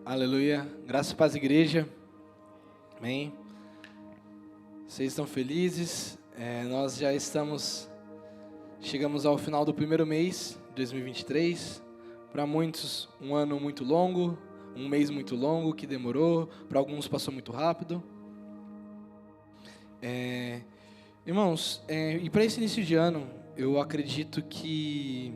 Aleluia. Graças e paz, igreja. Amém. Vocês estão felizes? Nós já chegamos ao final do primeiro mês de 2023. Para muitos, um ano muito longo, um mês muito longo que demorou. Para alguns passou muito rápido. Irmãos, e para esse início de ano, eu acredito que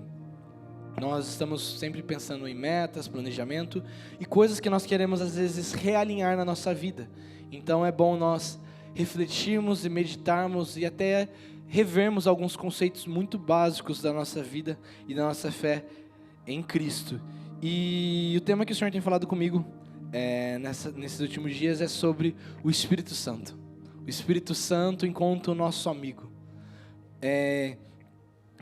nós estamos sempre pensando em metas, planejamento e coisas que nós queremos às vezes realinhar na nossa vida. Então é bom nós refletirmos e meditarmos e até revermos alguns conceitos muito básicos da nossa vida e da nossa fé em Cristo. E o tema que o Senhor tem falado comigo nesses últimos dias é sobre o Espírito Santo. O Espírito Santo enquanto o nosso amigo.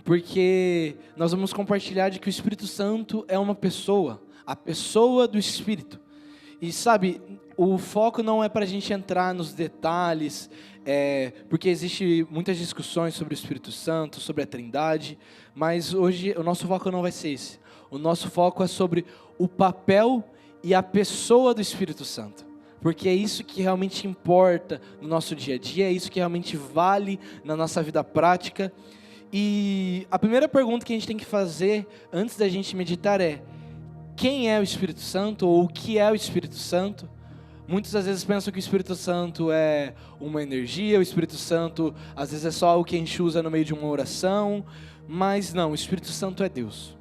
Porque nós vamos compartilhar de que o Espírito Santo é uma pessoa, a pessoa do Espírito. E sabe, o foco não é para a gente entrar nos detalhes, porque existem muitas discussões sobre o Espírito Santo, sobre a Trindade, mas hoje o nosso foco não vai ser esse. O nosso foco é sobre o papel e a pessoa do Espírito Santo. Porque é isso que realmente importa no nosso dia a dia, é isso que realmente vale na nossa vida prática. E a primeira pergunta que a gente tem que fazer antes da gente meditar é: quem é o Espírito Santo? Ou o que é o Espírito Santo? Muitos às vezes pensam que o Espírito Santo é uma energia, o Espírito Santo às vezes é só algo que a gente usa no meio de uma oração, mas não, o Espírito Santo é Deus.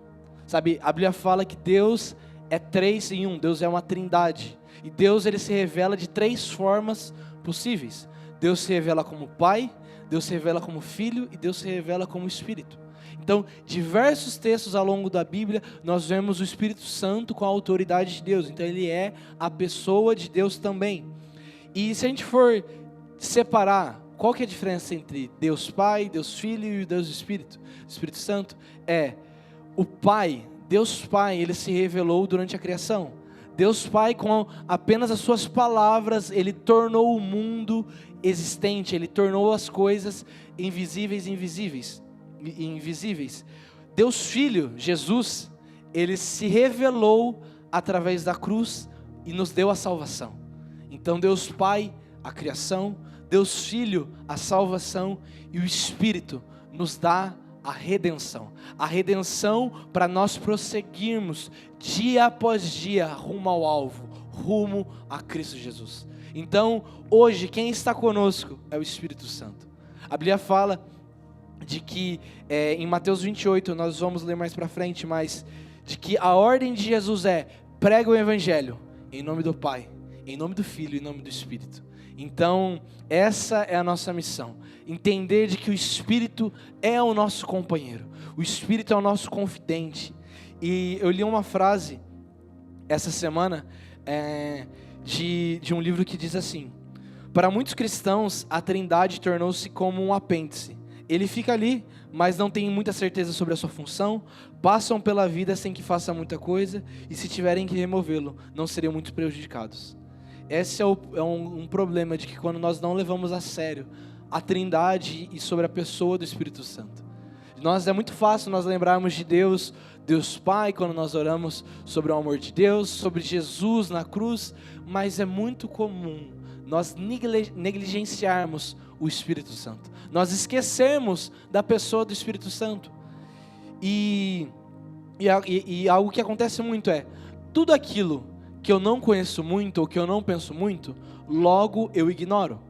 Sabe, a Bíblia fala que Deus é 3 em 1, Deus é uma trindade. E Deus, ele se revela de 3 formas possíveis. Deus se revela como Pai, Deus se revela como Filho e Deus se revela como Espírito. Então, diversos textos ao longo da Bíblia, nós vemos o Espírito Santo com a autoridade de Deus. Então, ele é a pessoa de Deus também. E se a gente for separar, qual que é a diferença entre Deus Pai, Deus Filho e Deus Espírito? O Espírito Santo é o Pai, Deus Pai, ele se revelou durante a criação. Deus Pai, com apenas as suas palavras, ele tornou o mundo existente, ele tornou as coisas invisíveis. Deus Filho, Jesus, ele se revelou através da cruz e nos deu a salvação. Então Deus Pai, a criação, Deus Filho, a salvação, e o Espírito nos dá a redenção para nós prosseguirmos dia após dia rumo ao alvo, rumo a Cristo Jesus. Então, hoje, quem está conosco é o Espírito Santo. A Bíblia fala de que, em Mateus 28, nós vamos ler mais para frente, mas de que a ordem de Jesus é: prega o Evangelho, em nome do Pai, em nome do Filho e em nome do Espírito. Então, essa é a nossa missão, entender de que o Espírito é o nosso companheiro, o Espírito é o nosso confidente. E eu li uma frase essa semana de um livro que diz assim: para muitos cristãos a Trindade tornou-se como um apêndice. Ele fica ali, mas não tem muita certeza sobre a sua função, passam pela vida sem que faça muita coisa, e se tiverem que removê-lo, não seriam muito prejudicados. Esse é um problema, de que quando nós não levamos a sério a Trindade e sobre a pessoa do Espírito Santo. É muito fácil nós lembrarmos de Deus Pai, quando nós oramos sobre o amor de Deus, sobre Jesus na cruz, mas é muito comum nós negligenciarmos o Espírito Santo. Nós esquecermos da pessoa do Espírito Santo. E algo que acontece muito é: tudo aquilo que eu não conheço muito ou que eu não penso muito, logo eu ignoro.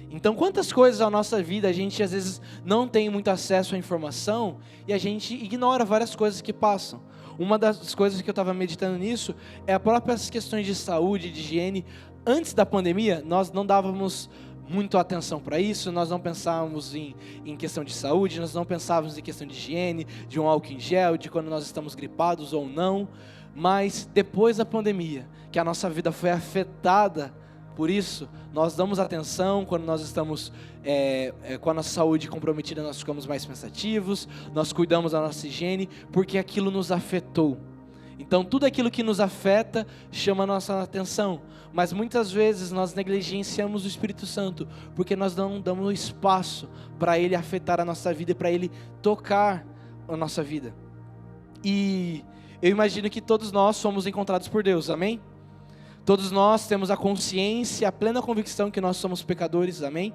Então, quantas coisas na nossa vida a gente às vezes não tem muito acesso à informação e a gente ignora várias coisas que passam. Uma das coisas que eu estava meditando nisso é as próprias questões de saúde, de higiene. Antes da pandemia, nós não dávamos muito atenção para isso, nós não pensávamos em questão de saúde, nós não pensávamos em questão de higiene, de um álcool em gel, de quando nós estamos gripados ou não. Mas depois da pandemia, que a nossa vida foi afetada por isso, nós damos atenção. Quando nós estamos com a nossa saúde comprometida, nós ficamos mais pensativos, nós cuidamos da nossa higiene, porque aquilo nos afetou. Então tudo aquilo que nos afeta chama a nossa atenção, mas muitas vezes nós negligenciamos o Espírito Santo, porque nós não damos espaço para ele afetar a nossa vida e para ele tocar a nossa vida. E eu imagino que todos nós somos encontrados por Deus, amém? Todos nós temos a consciência, a plena convicção que nós somos pecadores, amém?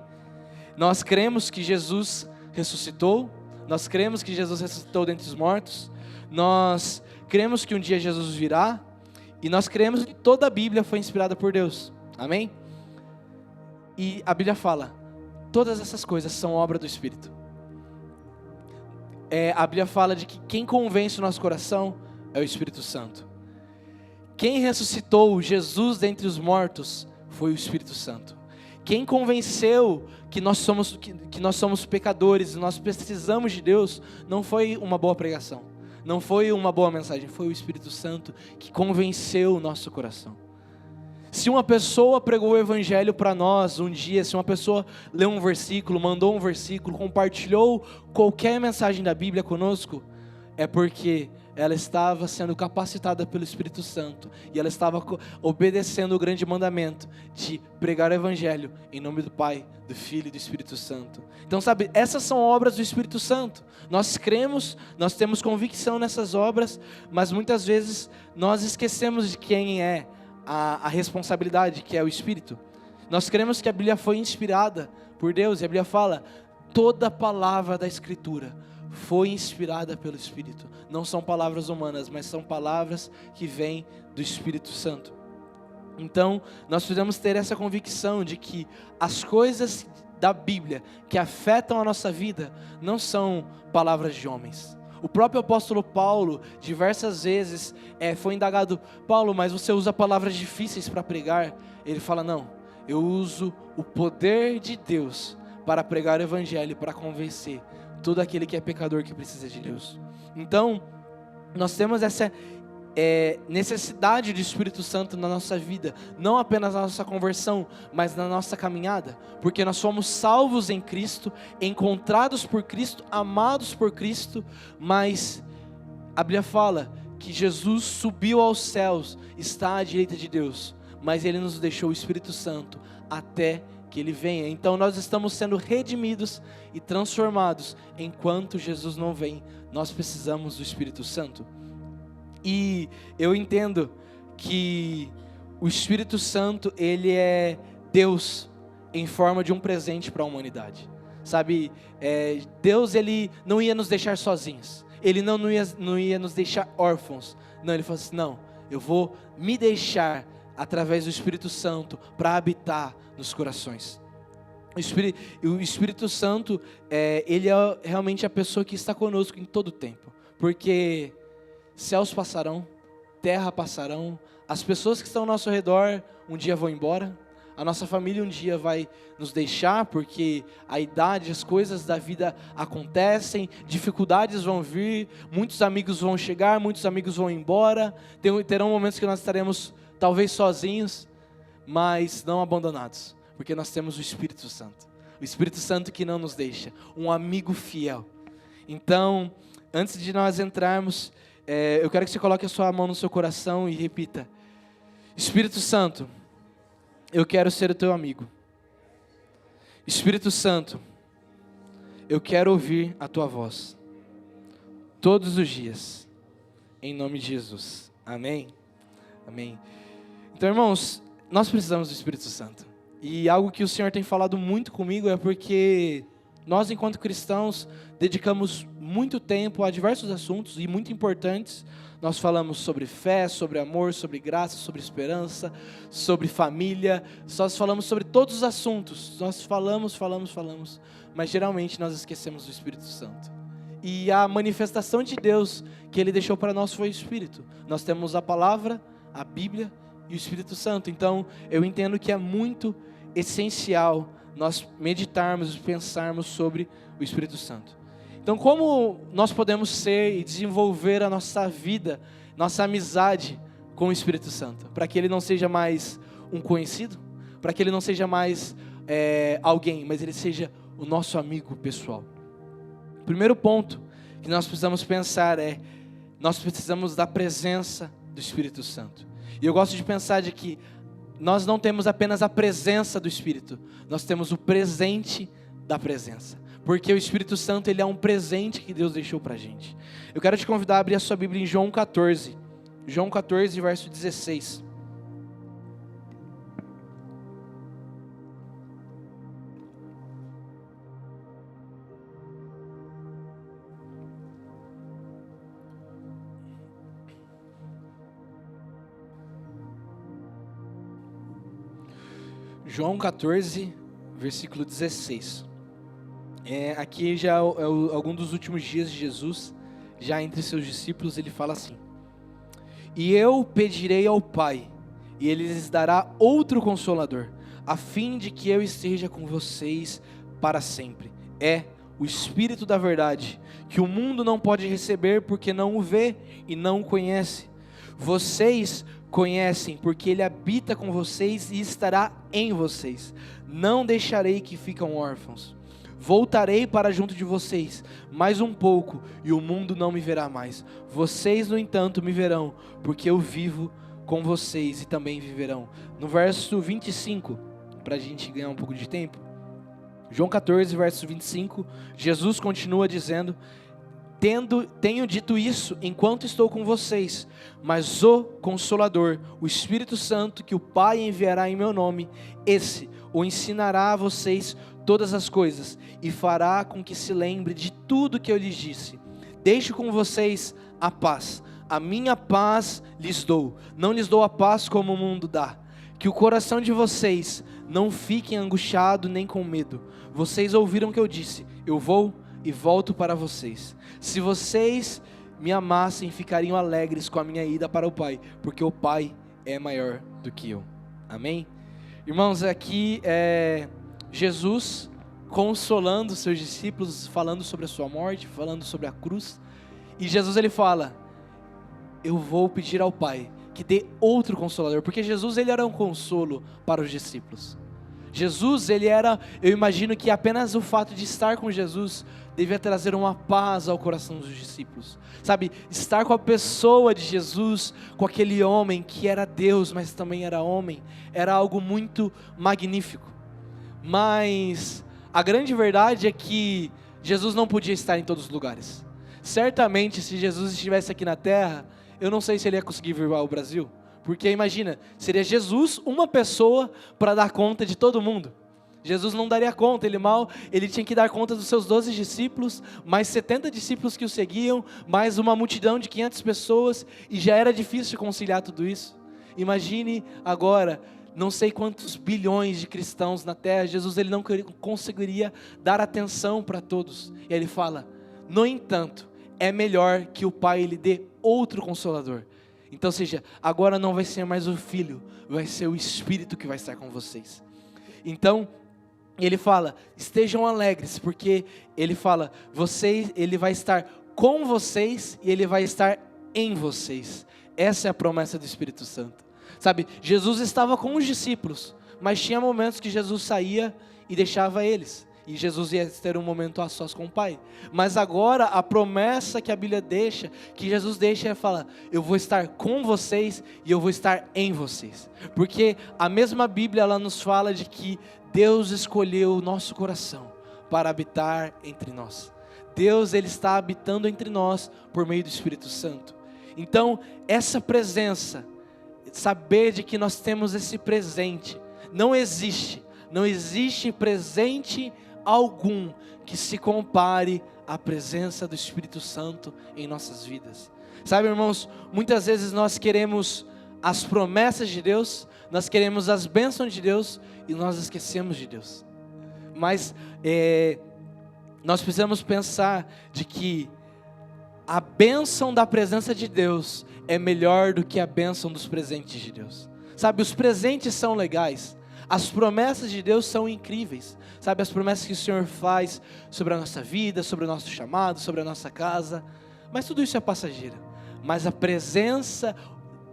Nós cremos que Jesus ressuscitou, nós cremos que Jesus ressuscitou dentre os mortos, nós cremos que um dia Jesus virá, e nós cremos que toda a Bíblia foi inspirada por Deus, amém? E a Bíblia fala, todas essas coisas são obra do Espírito. A Bíblia fala de que quem convence o nosso coração é o Espírito Santo. Quem ressuscitou Jesus dentre os mortos foi o Espírito Santo. Quem convenceu que nós somos pecadores e nós precisamos de Deus, não foi uma boa pregação, não foi uma boa mensagem, foi o Espírito Santo que convenceu o nosso coração. Se uma pessoa pregou o Evangelho para nós um dia, se uma pessoa leu um versículo, mandou um versículo, compartilhou qualquer mensagem da Bíblia conosco, é porque ela estava sendo capacitada pelo Espírito Santo e ela estava obedecendo o grande mandamento de pregar o Evangelho em nome do Pai, do Filho e do Espírito Santo. Então, sabe, essas são obras do Espírito Santo. Nós cremos, nós temos convicção nessas obras, mas muitas vezes nós esquecemos de quem é a responsabilidade, que é o Espírito. Nós cremos que a Bíblia foi inspirada por Deus, e a Bíblia fala, toda palavra da Escritura foi inspirada pelo Espírito. Não são palavras humanas, mas são palavras que vêm do Espírito Santo. Então, nós precisamos ter essa convicção de que as coisas da Bíblia que afetam a nossa vida não são palavras de homens. O próprio apóstolo Paulo, diversas vezes, foi indagado, Paulo, mas você usa palavras difíceis para pregar? Ele fala, não, eu uso o poder de Deus para pregar o Evangelho, para convencer todo aquele que é pecador que precisa de Deus. Então, nós temos essa necessidade do Espírito Santo na nossa vida, não apenas na nossa conversão, mas na nossa caminhada, porque nós somos salvos em Cristo, encontrados por Cristo, amados por Cristo, mas a Bíblia fala que Jesus subiu aos céus, está à direita de Deus, mas Ele nos deixou o Espírito Santo até que Ele venha. Então nós estamos sendo redimidos e transformados enquanto Jesus não vem. Nós precisamos do Espírito Santo. E eu entendo que o Espírito Santo, ele é Deus em forma de um presente para a humanidade. Sabe, Deus, ele não ia nos deixar sozinhos. Ele não ia nos deixar órfãos. Não, ele falou assim, não, eu vou me deixar através do Espírito Santo para habitar nos corações. O Espírito Santo, ele é realmente a pessoa que está conosco em todo o tempo. Porque céus passarão, terra passarão, as pessoas que estão ao nosso redor um dia vão embora, a nossa família um dia vai nos deixar, porque a idade, as coisas da vida acontecem, dificuldades vão vir, muitos amigos vão chegar, muitos amigos vão embora, terão momentos que nós estaremos talvez sozinhos, mas não abandonados, porque nós temos o Espírito Santo que não nos deixa, um amigo fiel. Então, antes de nós entrarmos, eu quero que você coloque a sua mão no seu coração e repita, Espírito Santo, eu quero ser o teu amigo. Espírito Santo, eu quero ouvir a tua voz, todos os dias, em nome de Jesus, amém? Amém. Então, irmãos, nós precisamos do Espírito Santo, e algo que o Senhor tem falado muito comigo é porque nós, enquanto cristãos, dedicamos muito tempo a diversos assuntos e muito importantes. Nós falamos sobre fé, sobre amor, sobre graça, sobre esperança, sobre família. Nós falamos sobre todos os assuntos. Nós falamos, mas geralmente nós esquecemos do Espírito Santo. E a manifestação de Deus que Ele deixou para nós foi o Espírito. Nós temos a palavra, a Bíblia e o Espírito Santo. Então, eu entendo que é muito essencial nós meditarmos e pensarmos sobre o Espírito Santo. Então, como nós podemos ser e desenvolver a nossa vida, nossa amizade com o Espírito Santo? Para que ele não seja mais um conhecido, para que ele não seja mais alguém, mas ele seja o nosso amigo pessoal. O primeiro ponto que nós precisamos pensar nós precisamos da presença do Espírito Santo. E eu gosto de pensar de que nós não temos apenas a presença do Espírito, nós temos o presente da presença, porque o Espírito Santo, ele é um presente que Deus deixou para a gente. Eu quero te convidar a abrir a sua Bíblia em João 14, verso 16. João 14, versículo 16. Aqui já é algum dos últimos dias de Jesus, já entre seus discípulos, ele fala assim: e eu pedirei ao Pai, e Ele lhes dará outro Consolador, a fim de que eu esteja com vocês para sempre. É o Espírito da verdade, que o mundo não pode receber porque não o vê e não o conhece. Vocês conhecem, porque Ele habita com vocês e estará em vocês. Não deixarei que fiquem órfãos. Voltarei para junto de vocês, mais um pouco, e o mundo não me verá mais. Vocês, no entanto, me verão, porque eu vivo com vocês e também viverão. No verso 25, para a gente ganhar um pouco de tempo, João 14, verso 25, Jesus continua dizendo: tenho dito isso enquanto estou com vocês, mas o Consolador, o Espírito Santo, que o Pai enviará em meu nome, esse o ensinará a vocês todas as coisas, e fará com que se lembre de tudo que eu lhes disse. Deixo com vocês a paz, a minha paz lhes dou, não lhes dou a paz como o mundo dá. Que o coração de vocês não fique angustiado nem com medo. Vocês ouviram o que eu disse: eu vou e volto para vocês. Se vocês me amassem, ficariam alegres com a minha ida para o Pai, porque o Pai é maior do que eu. Amém? Irmãos, aqui Jesus consolando os seus discípulos, falando sobre a sua morte, falando sobre a cruz. E Jesus ele fala: eu vou pedir ao Pai que dê outro Consolador, porque Jesus ele era um consolo para os discípulos. Jesus ele era, eu imagino que apenas o fato de estar com Jesus devia trazer uma paz ao coração dos discípulos, sabe, estar com a pessoa de Jesus, com aquele homem que era Deus, mas também era homem, era algo muito magnífico. Mas a grande verdade é que Jesus não podia estar em todos os lugares. Certamente, se Jesus estivesse aqui na terra, eu não sei se ele ia conseguir vir ao Brasil, porque imagina, seria Jesus, uma pessoa, para dar conta de todo mundo. Jesus não daria conta, ele tinha que dar conta dos seus 12 discípulos, mais 70 discípulos que o seguiam, mais uma multidão de 500 pessoas, e já era difícil conciliar tudo isso. Imagine agora, não sei quantos bilhões de cristãos na terra, Jesus ele não conseguiria dar atenção para todos. E ele fala: no entanto, é melhor que o Pai lhe dê outro Consolador. Então, seja, agora não vai ser mais o Filho, vai ser o Espírito que vai estar com vocês. Então, ele fala: estejam alegres, porque ele fala, ele vai estar com vocês e ele vai estar em vocês. Essa é a promessa do Espírito Santo. Sabe, Jesus estava com os discípulos, mas tinha momentos que Jesus saía e deixava eles, e Jesus ia ter um momento a sós com o Pai. Mas agora a promessa que a Bíblia deixa, que Jesus deixa, é falar: eu vou estar com vocês e eu vou estar em vocês. Porque a mesma Bíblia ela nos fala de que Deus escolheu o nosso coração para habitar entre nós. Deus ele está habitando entre nós por meio do Espírito Santo. Então essa presença, saber de que nós temos esse presente, não existe presente algum que se compare à presença do Espírito Santo em nossas vidas. Sabe, irmãos, muitas vezes nós queremos as promessas de Deus, nós queremos as bênçãos de Deus e nós esquecemos de Deus. Mas nós precisamos pensar de que a bênção da presença de Deus é melhor do que a bênção dos presentes de Deus. Sabe, os presentes são legais, as promessas de Deus são incríveis. Sabe, as promessas que o Senhor faz sobre a nossa vida, sobre o nosso chamado, sobre a nossa casa, mas tudo isso é passageiro. Mas a presença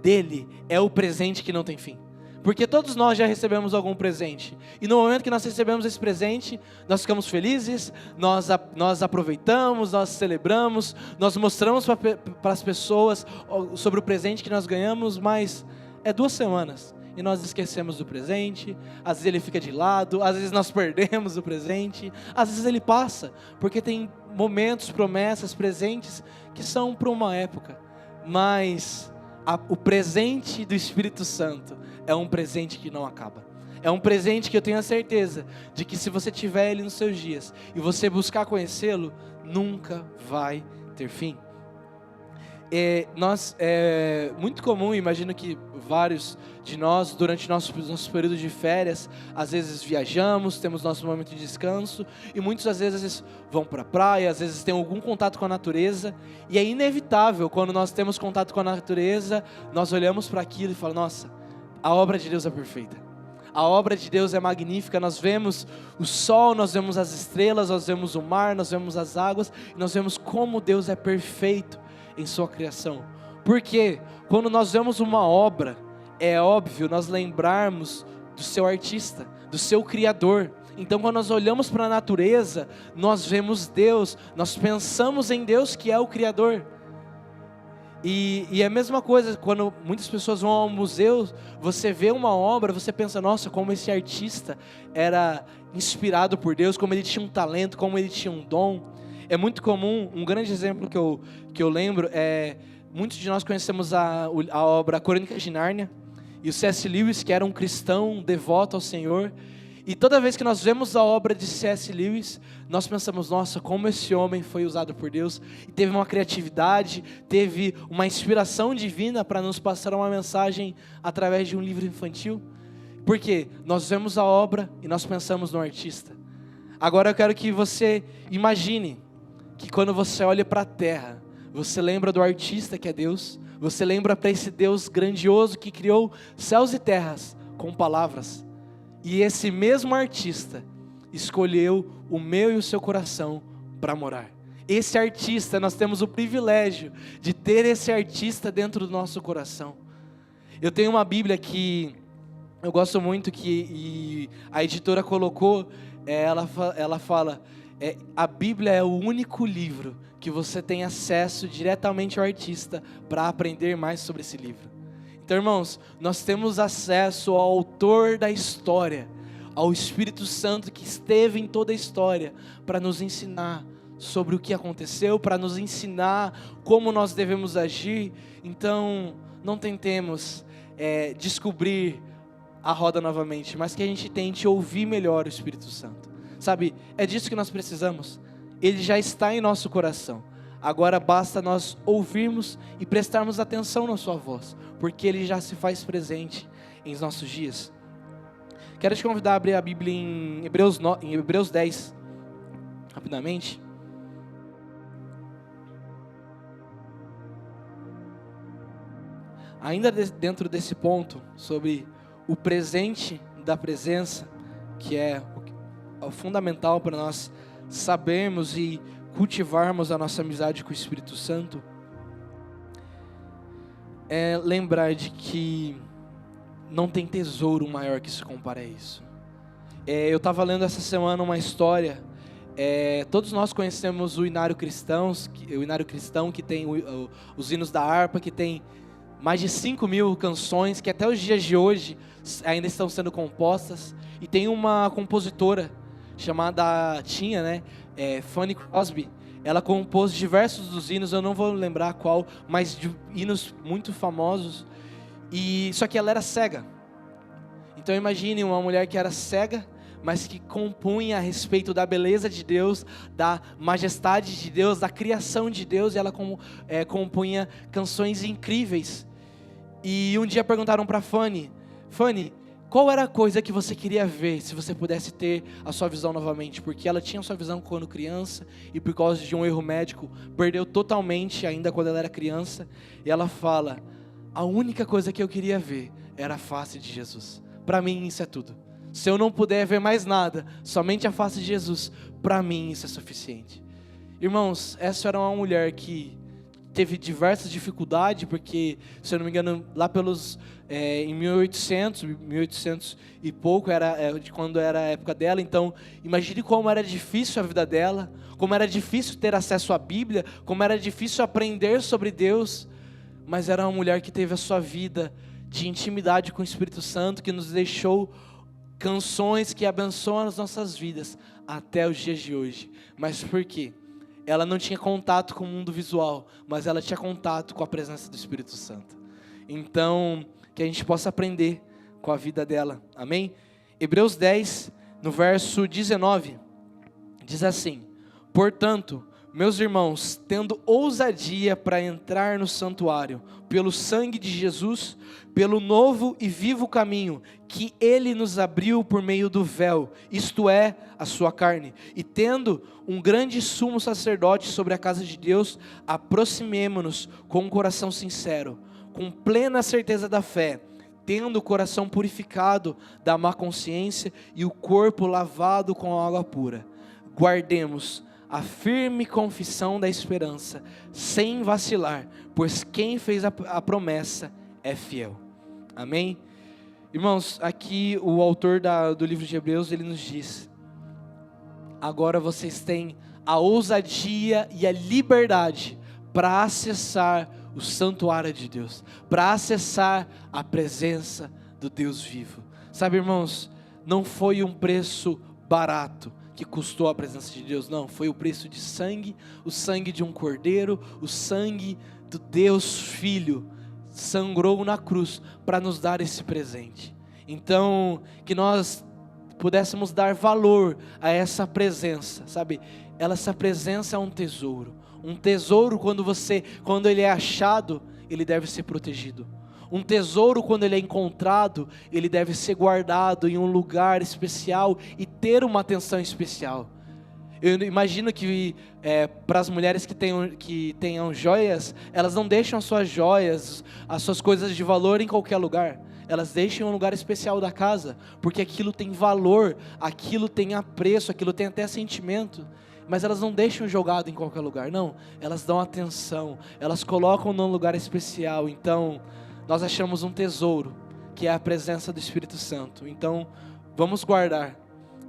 dEle é o presente que não tem fim. Porque todos nós já recebemos algum presente, e no momento que nós recebemos esse presente, nós ficamos felizes, nós aproveitamos, nós celebramos, nós mostramos para as pessoas sobre o presente que nós ganhamos, mas é 2 semanas, e nós esquecemos do presente, às vezes ele fica de lado, às vezes nós perdemos o presente, às vezes ele passa, porque tem momentos, promessas, presentes, que são para uma época, mas o presente do Espírito Santo é um presente que não acaba. É um presente que eu tenho a certeza de que se você tiver ele nos seus dias e você buscar conhecê-lo, nunca vai ter fim. É muito comum, imagino que vários de nós, durante nosso período de férias, às vezes viajamos, temos nosso momento de descanso, e muitos às vezes vão para a praia, às vezes têm algum contato com a natureza, e é inevitável, quando nós temos contato com a natureza, nós olhamos para aquilo e falamos, nossa, a obra de Deus é perfeita. A obra de Deus é magnífica, nós vemos o sol, nós vemos as estrelas, nós vemos o mar, nós vemos as águas, e nós vemos como Deus é perfeito em sua criação. Porque quando nós vemos uma obra, é óbvio nós lembrarmos do seu artista, do seu criador. Então quando nós olhamos para a natureza, nós vemos Deus, nós pensamos em Deus que é o criador. E é a mesma coisa, quando muitas pessoas vão ao museu, você vê uma obra, você pensa, nossa, como esse artista era inspirado por Deus, como ele tinha um talento, como ele tinha um dom. É muito comum, um grande exemplo que eu lembro, muitos de nós conhecemos a obra Crônicas de Nárnia, e o C.S. Lewis, que era um cristão devoto ao Senhor, e toda vez que nós vemos a obra de C.S. Lewis, nós pensamos, nossa, como esse homem foi usado por Deus, e teve uma criatividade, teve uma inspiração divina para nos passar uma mensagem através de um livro infantil. Porque nós vemos a obra e nós pensamos no artista. Agora eu quero que você imagine que quando você olha para a terra, você lembra do artista que é Deus, você lembra para esse Deus grandioso que criou céus e terras com palavras. E esse mesmo artista escolheu o meu e o seu coração para morar. Esse artista, nós temos o privilégio de ter esse artista dentro do nosso coração. Eu tenho uma Bíblia que eu gosto muito, e a editora colocou, ela fala, a Bíblia é o único livro que você tem acesso diretamente ao artista para aprender mais sobre esse livro. Então, irmãos, nós temos acesso ao autor da história, ao Espírito Santo que esteve em toda a história, para nos ensinar sobre o que aconteceu, para nos ensinar como nós devemos agir. Então, não tentemos descobrir a roda novamente, mas que a gente tente ouvir melhor o Espírito Santo. Sabe, é disso que nós precisamos. Ele já está em nosso coração. Agora basta nós ouvirmos e prestarmos atenção na sua voz, porque Ele já se faz presente em nossos dias. Quero te convidar a abrir a Bíblia em Hebreus 10, rapidamente. Ainda dentro desse ponto, sobre o presente da presença, que é o fundamental para nós sabermos e cultivarmos a nossa amizade com o Espírito Santo, é lembrar de que não tem tesouro maior que se compare a isso. Eu estava lendo essa semana uma história, todos nós conhecemos o Inário Cristão, que tem os hinos da harpa, que tem mais de 5.000 canções, que até os dias de hoje ainda estão sendo compostas, e tem uma compositora chamada Fanny Crosby. Ela compôs diversos dos hinos, eu não vou lembrar qual, mas de hinos muito famosos, só que ela era cega. Então imagine uma mulher que era cega, mas que compunha a respeito da beleza de Deus, da majestade de Deus, da criação de Deus, e ela compunha canções incríveis. E um dia perguntaram para Fanny, qual era a coisa que você queria ver, se você pudesse ter a sua visão novamente? Porque ela tinha a sua visão quando criança, e por causa de um erro médico, perdeu totalmente ainda quando ela era criança. E ela fala, a única coisa que eu queria ver era a face de Jesus. Para mim isso é tudo. Se eu não puder ver mais nada, somente a face de Jesus, para mim isso é suficiente. Irmãos, essa era uma mulher que teve diversas dificuldades, porque, se eu não me engano, lá em 1800 e pouco, de quando era a época dela. Então, imagine como era difícil a vida dela, como era difícil ter acesso à Bíblia, como era difícil aprender sobre Deus, mas era uma mulher que teve a sua vida de intimidade com o Espírito Santo, que nos deixou canções que abençoam as nossas vidas até os dias de hoje. Mas por quê? Ela não tinha contato com o mundo visual, mas ela tinha contato com a presença do Espírito Santo. Então, que a gente possa aprender com a vida dela, amém? Hebreus 10, no verso 19, diz assim: portanto, Meus irmãos, tendo ousadia para entrar no santuário, pelo sangue de Jesus, pelo novo e vivo caminho que Ele nos abriu por meio do véu, isto é, a sua carne, e tendo um grande sumo sacerdote sobre a casa de Deus, aproximemo-nos com um coração sincero, com plena certeza da fé, tendo o coração purificado da má consciência e o corpo lavado com água pura. Guardemos a firme confissão da esperança, sem vacilar, pois quem fez a promessa é fiel. Amém? Irmãos, aqui o autor do livro de Hebreus, ele nos diz: agora vocês têm a ousadia e a liberdade para acessar o santuário de Deus, para acessar a presença do Deus vivo. Sabe, irmãos, não foi um preço barato que custou a presença de Deus, não, foi o preço de sangue, o sangue de um cordeiro, o sangue do Deus Filho, sangrou na cruz para nos dar esse presente. Então, que nós pudéssemos dar valor a essa presença, sabe? Essa presença é um tesouro quando ele é achado, ele deve ser protegido. Um tesouro, quando ele é encontrado, ele deve ser guardado em um lugar especial e ter uma atenção especial. Eu imagino que para as mulheres que tenham joias, elas não deixam as suas joias, as suas coisas de valor em qualquer lugar. Elas deixam em um lugar especial da casa, porque aquilo tem valor, aquilo tem apreço, aquilo tem até sentimento. Mas elas não deixam jogado em qualquer lugar, não. Elas dão atenção, elas colocam num lugar especial. Então, nós achamos um tesouro, que é a presença do Espírito Santo. Então, vamos guardar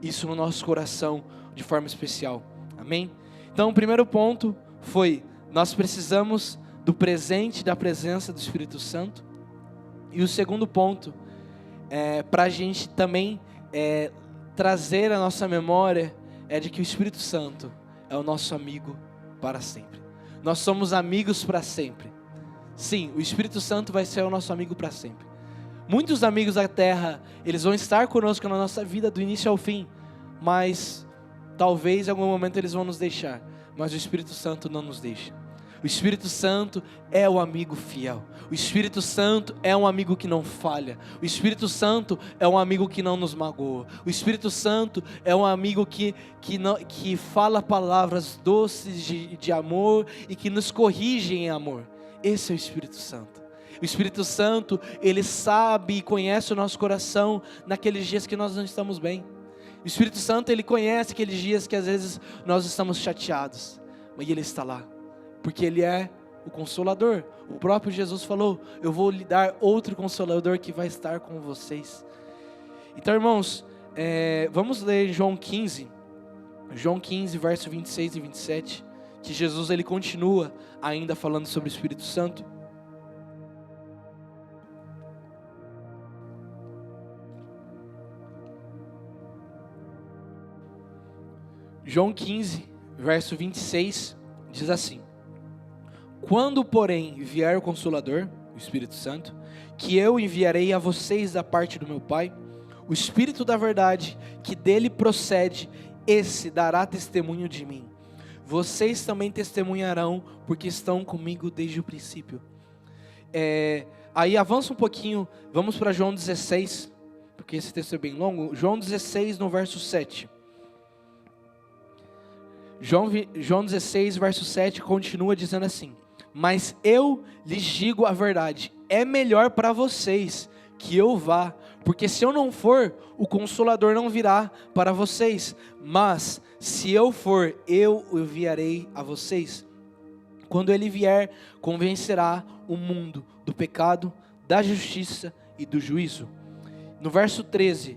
isso no nosso coração de forma especial. Amém? Então, o primeiro ponto foi: nós precisamos do presente da presença do Espírito Santo. E o segundo ponto, para a gente também trazer a nossa memória, é de que o Espírito Santo é o nosso amigo para sempre. Nós somos amigos para sempre. Sim, o Espírito Santo vai ser o nosso amigo para sempre. Muitos amigos da terra, eles vão estar conosco na nossa vida do início ao fim, mas talvez em algum momento eles vão nos deixar, mas o Espírito Santo não nos deixa. O Espírito Santo é o amigo fiel. O Espírito Santo é um amigo que não falha. O Espírito Santo é um amigo que não nos magoa. O Espírito Santo é um amigo que fala palavras doces de amor e que nos corrige em amor. Esse é o Espírito Santo. O Espírito Santo, ele sabe e conhece o nosso coração naqueles dias que nós não estamos bem. O Espírito Santo, ele conhece aqueles dias que às vezes nós estamos chateados, mas ele está lá, porque ele é o Consolador. O próprio Jesus falou: eu vou lhe dar outro Consolador que vai estar com vocês. Então, irmãos, vamos ler João 15, verso 26 e 27, que Jesus ele continua ainda falando sobre o Espírito Santo. João 15, verso 26, diz assim: quando, porém, vier o Consolador, o Espírito Santo, que eu enviarei a vocês da parte do meu Pai, o Espírito da verdade, que dele procede, esse dará testemunho de mim. Vocês também testemunharão, porque estão comigo desde o princípio. Aí avança um pouquinho, vamos para João 16, porque esse texto é bem longo. João 16, no verso 7. João 16, verso 7, continua dizendo assim: mas eu lhes digo a verdade, é melhor para vocês que eu vá, porque se eu não for, o Consolador não virá para vocês, mas se eu for, eu o enviarei a vocês. Quando ele vier, convencerá o mundo do pecado, da justiça e do juízo. No verso 13,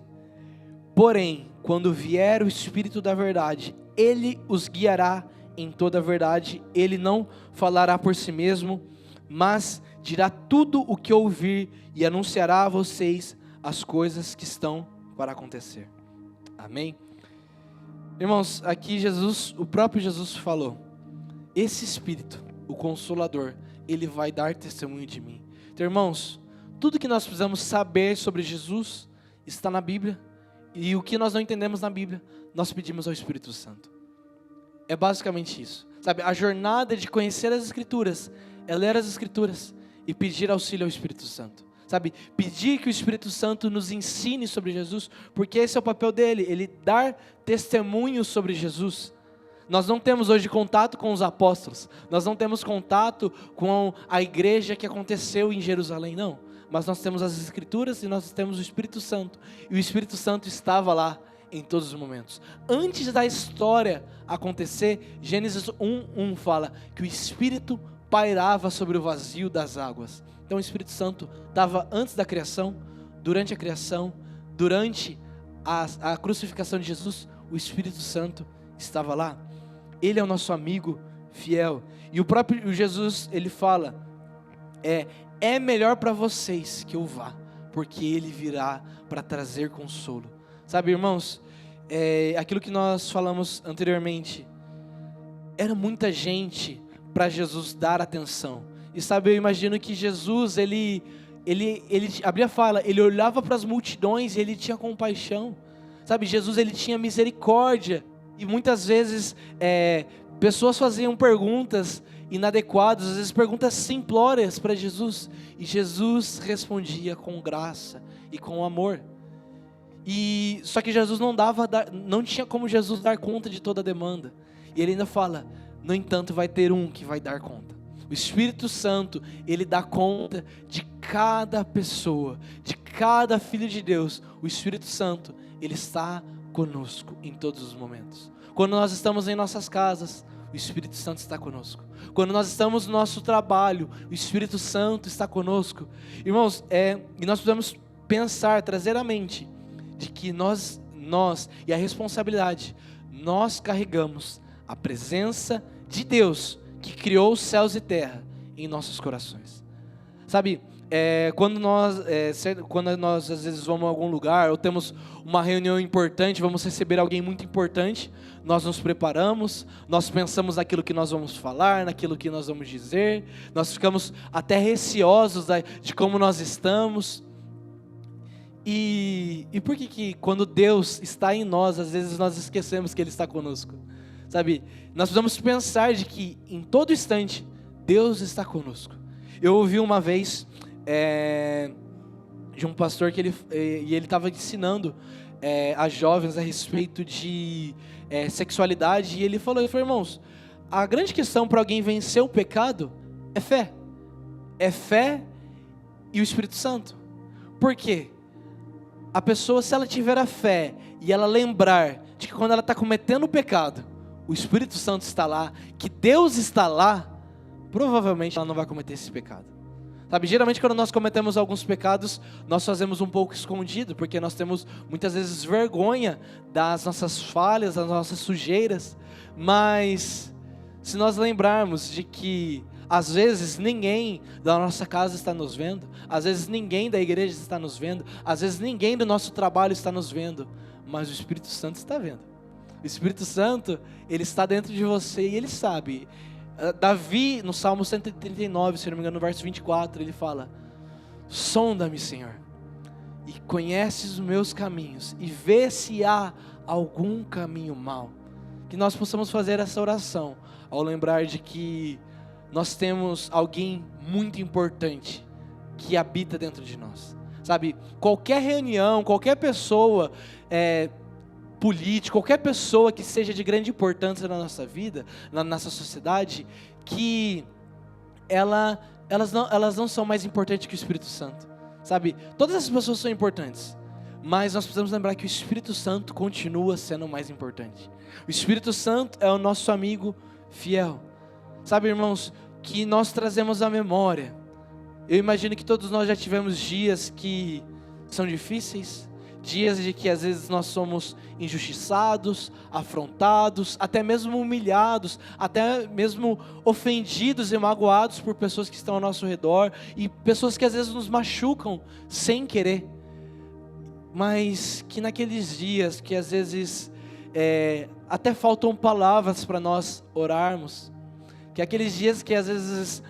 porém, quando vier o Espírito da verdade, ele os guiará em toda a verdade. Ele não falará por si mesmo, mas dirá tudo o que ouvir e anunciará a vocês as coisas que estão para acontecer. Amém? Irmãos, aqui o próprio Jesus falou: esse Espírito, o Consolador, ele vai dar testemunho de mim. Então, irmãos, tudo que nós precisamos saber sobre Jesus está na Bíblia, e o que nós não entendemos na Bíblia, nós pedimos ao Espírito Santo. É basicamente isso. Sabe, a jornada de conhecer as Escrituras é ler as Escrituras e pedir auxílio ao Espírito Santo. Sabe, pedir que o Espírito Santo nos ensine sobre Jesus, porque esse é o papel dele, ele dar testemunho sobre Jesus. Nós não temos hoje contato com os apóstolos, nós não temos contato com a igreja que aconteceu em Jerusalém, não. Mas nós temos as Escrituras e nós temos o Espírito Santo. E o Espírito Santo estava lá em todos os momentos. Antes da história acontecer, Gênesis 1:1 fala que o Espírito pairava sobre o vazio das águas. Então o Espírito Santo estava antes da criação, durante a criação, durante a crucificação de Jesus, o Espírito Santo estava lá. Ele é o nosso amigo fiel. E o próprio Jesus, ele fala, é melhor para vocês que eu vá, porque ele virá para trazer consolo. Sabe, irmãos, aquilo que nós falamos anteriormente, era muita gente para Jesus dar atenção. E sabe, eu imagino que Jesus, ele a Bíblia fala, ele olhava para as multidões e ele tinha compaixão. Sabe, Jesus, ele tinha misericórdia. E muitas vezes, pessoas faziam perguntas inadequadas, às vezes perguntas simplórias para Jesus. E Jesus respondia com graça e com amor. Só que Jesus não tinha como Jesus dar conta de toda a demanda. E ele ainda fala, no entanto vai ter um que vai dar conta. O Espírito Santo, ele dá conta de cada pessoa, de cada filho de Deus. O Espírito Santo, ele está conosco em todos os momentos. Quando nós estamos em nossas casas, o Espírito Santo está conosco. Quando nós estamos no nosso trabalho, o Espírito Santo está conosco. Irmãos, e nós podemos pensar, trazer à mente, de que nós e a responsabilidade, nós carregamos a presença de Deus, que criou os céus e terra em nossos corações. Sabe, quando nós às vezes vamos a algum lugar, ou temos uma reunião importante, vamos receber alguém muito importante, nós nos preparamos, nós pensamos naquilo que nós vamos falar, naquilo que nós vamos dizer, nós ficamos até receosos de como nós estamos. E por que quando Deus está em nós, às vezes nós esquecemos que Ele está conosco? Sabe, nós precisamos pensar de que em todo instante Deus está conosco. Eu ouvi uma vez de um pastor que ele estava ensinando a jovens a respeito de sexualidade, e ele falou, irmãos, a grande questão para alguém vencer o pecado é fé e o Espírito Santo. Por quê? A pessoa, se ela tiver a fé e ela lembrar de que quando ela está cometendo o pecado, o Espírito Santo está lá, que Deus está lá, provavelmente ela não vai cometer esse pecado. Sabe, geralmente quando nós cometemos alguns pecados, nós fazemos um pouco escondido, porque nós temos muitas vezes vergonha das nossas falhas, das nossas sujeiras. Mas se nós lembrarmos de que às vezes ninguém da nossa casa está nos vendo, às vezes ninguém da igreja está nos vendo, às vezes ninguém do nosso trabalho está nos vendo, mas o Espírito Santo está vendo. O Espírito Santo, ele está dentro de você e ele sabe. Davi, no Salmo 139, se não me engano, no verso 24, ele fala: sonda-me, Senhor, e conheces os meus caminhos, e vê se há algum caminho mau. Que nós possamos fazer essa oração, ao lembrar de que nós temos alguém muito importante, que habita dentro de nós. Sabe, qualquer reunião, qualquer pessoa, político, qualquer pessoa que seja de grande importância na nossa vida, na nossa sociedade, que elas não são mais importantes que o Espírito Santo, sabe? Todas essas pessoas são importantes, mas nós precisamos lembrar que o Espírito Santo continua sendo o mais importante. O Espírito Santo é o nosso amigo fiel, sabe, irmãos, que nós trazemos à memória. Eu imagino que todos nós já tivemos dias que são difíceis, dias de que às vezes nós somos injustiçados, afrontados, até mesmo humilhados, até mesmo ofendidos e magoados por pessoas que estão ao nosso redor, e pessoas que às vezes nos machucam sem querer, mas que naqueles dias que às vezes até faltam palavras para nós orarmos, que aqueles dias que às vezes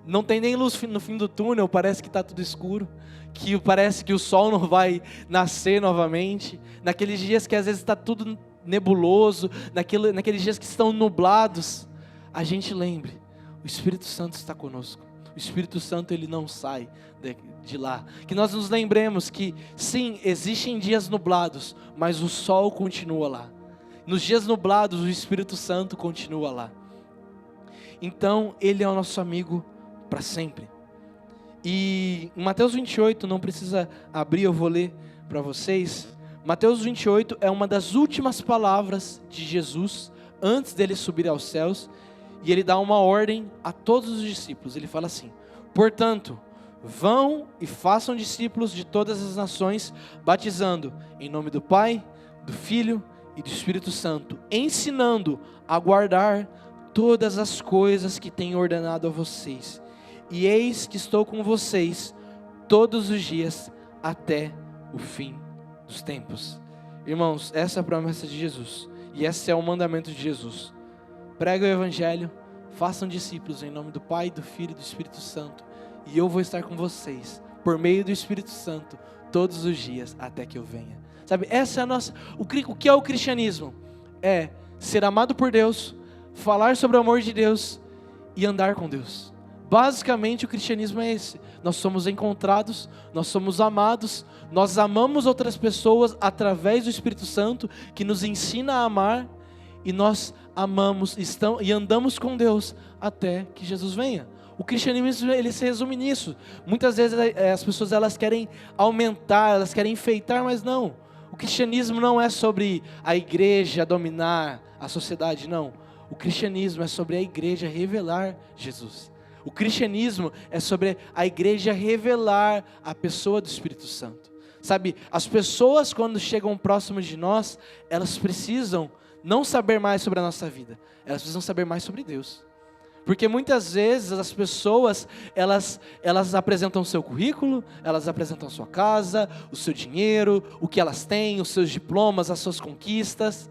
não tem nem luz no fim do túnel, parece que está tudo escuro, que parece que o sol não vai nascer novamente, naqueles dias que às vezes está tudo nebuloso, naqueles dias que estão nublados, a gente lembre, o Espírito Santo está conosco. O Espírito Santo, ele não sai de lá. Que nós nos lembremos que, sim, existem dias nublados, mas o sol continua lá. Nos dias nublados, o Espírito Santo continua lá. Então, ele é o nosso amigo para sempre. E em Mateus 28, não precisa abrir, eu vou ler para vocês. Mateus 28 é uma das últimas palavras de Jesus, antes dele subir aos céus. E ele dá uma ordem a todos os discípulos. Ele fala assim: portanto, vão e façam discípulos de todas as nações, batizando em nome do Pai, do Filho e do Espírito Santo, ensinando a guardar todas as coisas que tenho ordenado a vocês. E eis que estou com vocês todos os dias até o fim dos tempos. Irmãos, essa é a promessa de Jesus. E esse é o mandamento de Jesus. Preguem o Evangelho, façam discípulos em nome do Pai, do Filho e do Espírito Santo. E eu vou estar com vocês, por meio do Espírito Santo, todos os dias, até que eu venha. Sabe, essa é a nossa... O que é o cristianismo? É ser amado por Deus, falar sobre o amor de Deus e andar com Deus. Basicamente o cristianismo é esse. Nós somos encontrados, nós somos amados, nós amamos outras pessoas através do Espírito Santo, que nos ensina a amar, e nós amamos e andamos com Deus até que Jesus venha. O cristianismo, ele se resume nisso. Muitas vezes as pessoas, elas querem aumentar, elas querem enfeitar, mas não. O cristianismo não é sobre a igreja dominar a sociedade, não. O cristianismo é sobre a igreja revelar Jesus. O cristianismo é sobre a igreja revelar a pessoa do Espírito Santo. Sabe, as pessoas quando chegam próximo de nós, elas precisam não saber mais sobre a nossa vida, elas precisam saber mais sobre Deus. Porque muitas vezes as pessoas, elas apresentam o seu currículo, elas apresentam a sua casa, o seu dinheiro, o que elas têm, os seus diplomas, as suas conquistas,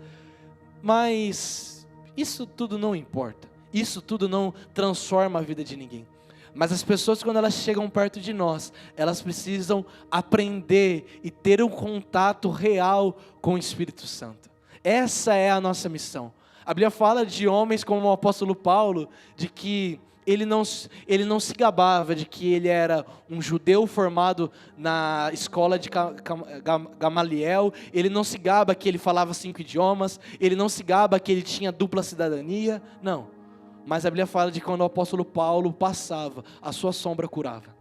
mas isso tudo não importa, isso tudo não transforma a vida de ninguém. Mas as pessoas, quando elas chegam perto de nós, elas precisam aprender e ter um contato real com o Espírito Santo. Essa é a nossa missão. A Bíblia fala de homens como o apóstolo Paulo, de que ele não se gabava de que ele era um judeu formado na escola de Gamaliel, ele não se gaba que ele falava 5 idiomas, ele não se gaba que ele tinha dupla cidadania, não. Mas a Bíblia fala de quando o apóstolo Paulo passava, a sua sombra curava.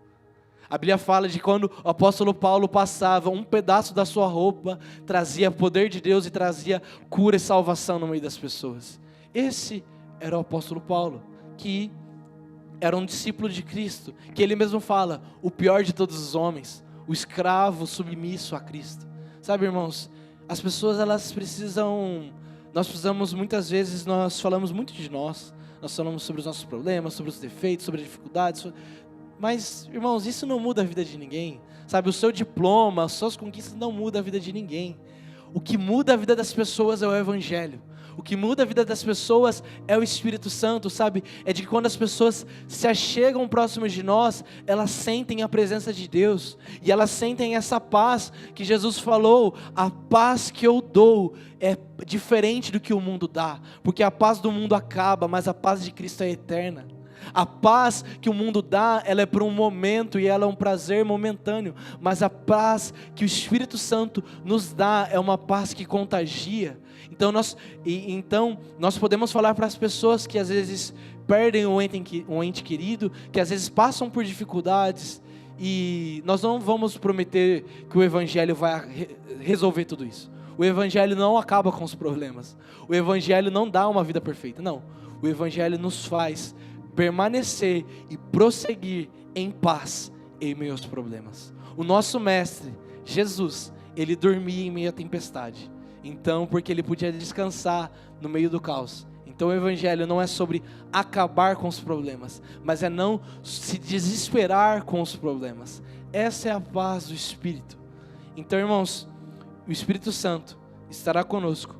A Bíblia fala de quando o apóstolo Paulo passava, um pedaço da sua roupa trazia poder de Deus e trazia cura e salvação no meio das pessoas. Esse era o apóstolo Paulo, que era um discípulo de Cristo, que ele mesmo fala, o pior de todos os homens, o escravo submisso a Cristo. Sabe, irmãos, as pessoas, nós precisamos muitas vezes, nós falamos muito de nós falamos sobre os nossos problemas, sobre os defeitos, sobre as dificuldades, mas, irmãos, isso não muda a vida de ninguém. Sabe, o seu diploma, as suas conquistas não mudam a vida de ninguém. O que muda a vida das pessoas é o Evangelho. O que muda a vida das pessoas é o Espírito Santo, sabe? É de que quando as pessoas se achegam próximo de nós, elas sentem a presença de Deus. E elas sentem essa paz que Jesus falou, a paz que eu dou é diferente do que o mundo dá. Porque a paz do mundo acaba, mas a paz de Cristo é eterna. A paz que o mundo dá, ela é por um momento e ela é um prazer momentâneo, mas a paz que o Espírito Santo nos dá é uma paz que contagia. Então nós podemos falar para as pessoas que às vezes perdem um ente querido, que às vezes passam por dificuldades, e nós não vamos prometer que o Evangelho vai resolver tudo isso. O Evangelho não acaba com os problemas, o Evangelho não dá uma vida perfeita, não. O Evangelho nos faz permanecer e prosseguir em paz em meio aos problemas. O nosso mestre, Jesus, ele dormia em meio à tempestade. Então, porque ele podia descansar no meio do caos. Então o Evangelho não é sobre acabar com os problemas, mas é não se desesperar com os problemas. Essa é a paz do Espírito. Então, irmãos, o Espírito Santo estará conosco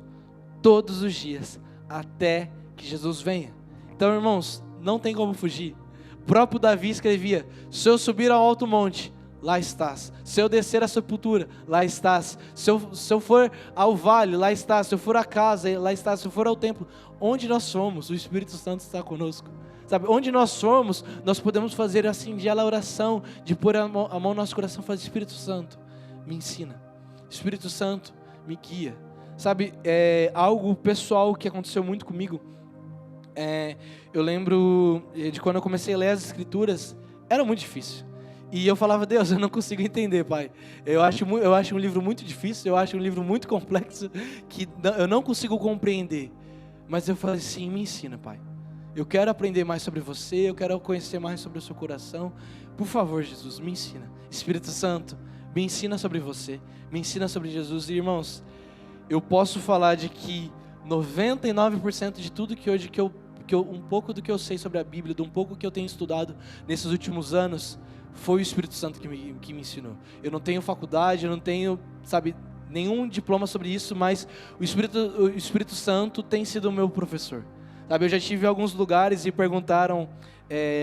todos os dias, até que Jesus venha. Então, irmãos, não tem como fugir. O próprio Davi escrevia, se eu subir ao alto monte, lá estás. Se eu descer a sepultura, lá estás. Se eu for ao vale, lá estás. Se eu for à casa, lá estás. Se eu for ao templo, onde nós somos, o Espírito Santo está conosco. Sabe, onde nós somos, nós podemos fazer a singela oração de pôr a mão no nosso coração e falar: Espírito Santo, me ensina. Espírito Santo, me guia. Sabe, algo pessoal que aconteceu muito comigo. Eu lembro de quando eu comecei a ler as Escrituras, era muito difícil. E eu falava: Deus, eu não consigo entender, Pai. Eu acho um livro muito difícil, eu acho um livro muito complexo, que eu não consigo compreender. Mas eu falei assim: me ensina, Pai. Eu quero aprender mais sobre você, eu quero conhecer mais sobre o seu coração. Por favor, Jesus, me ensina. Espírito Santo, me ensina sobre você, me ensina sobre Jesus. E, irmãos, eu posso falar de que 99% de tudo que hoje, um pouco do que eu sei sobre a Bíblia, de um pouco que eu tenho estudado nesses últimos anos, foi o Espírito Santo que me ensinou. Eu não tenho faculdade, eu não tenho, nenhum diploma sobre isso, mas o Espírito Santo tem sido o meu professor. Eu já estive em alguns lugares e perguntaram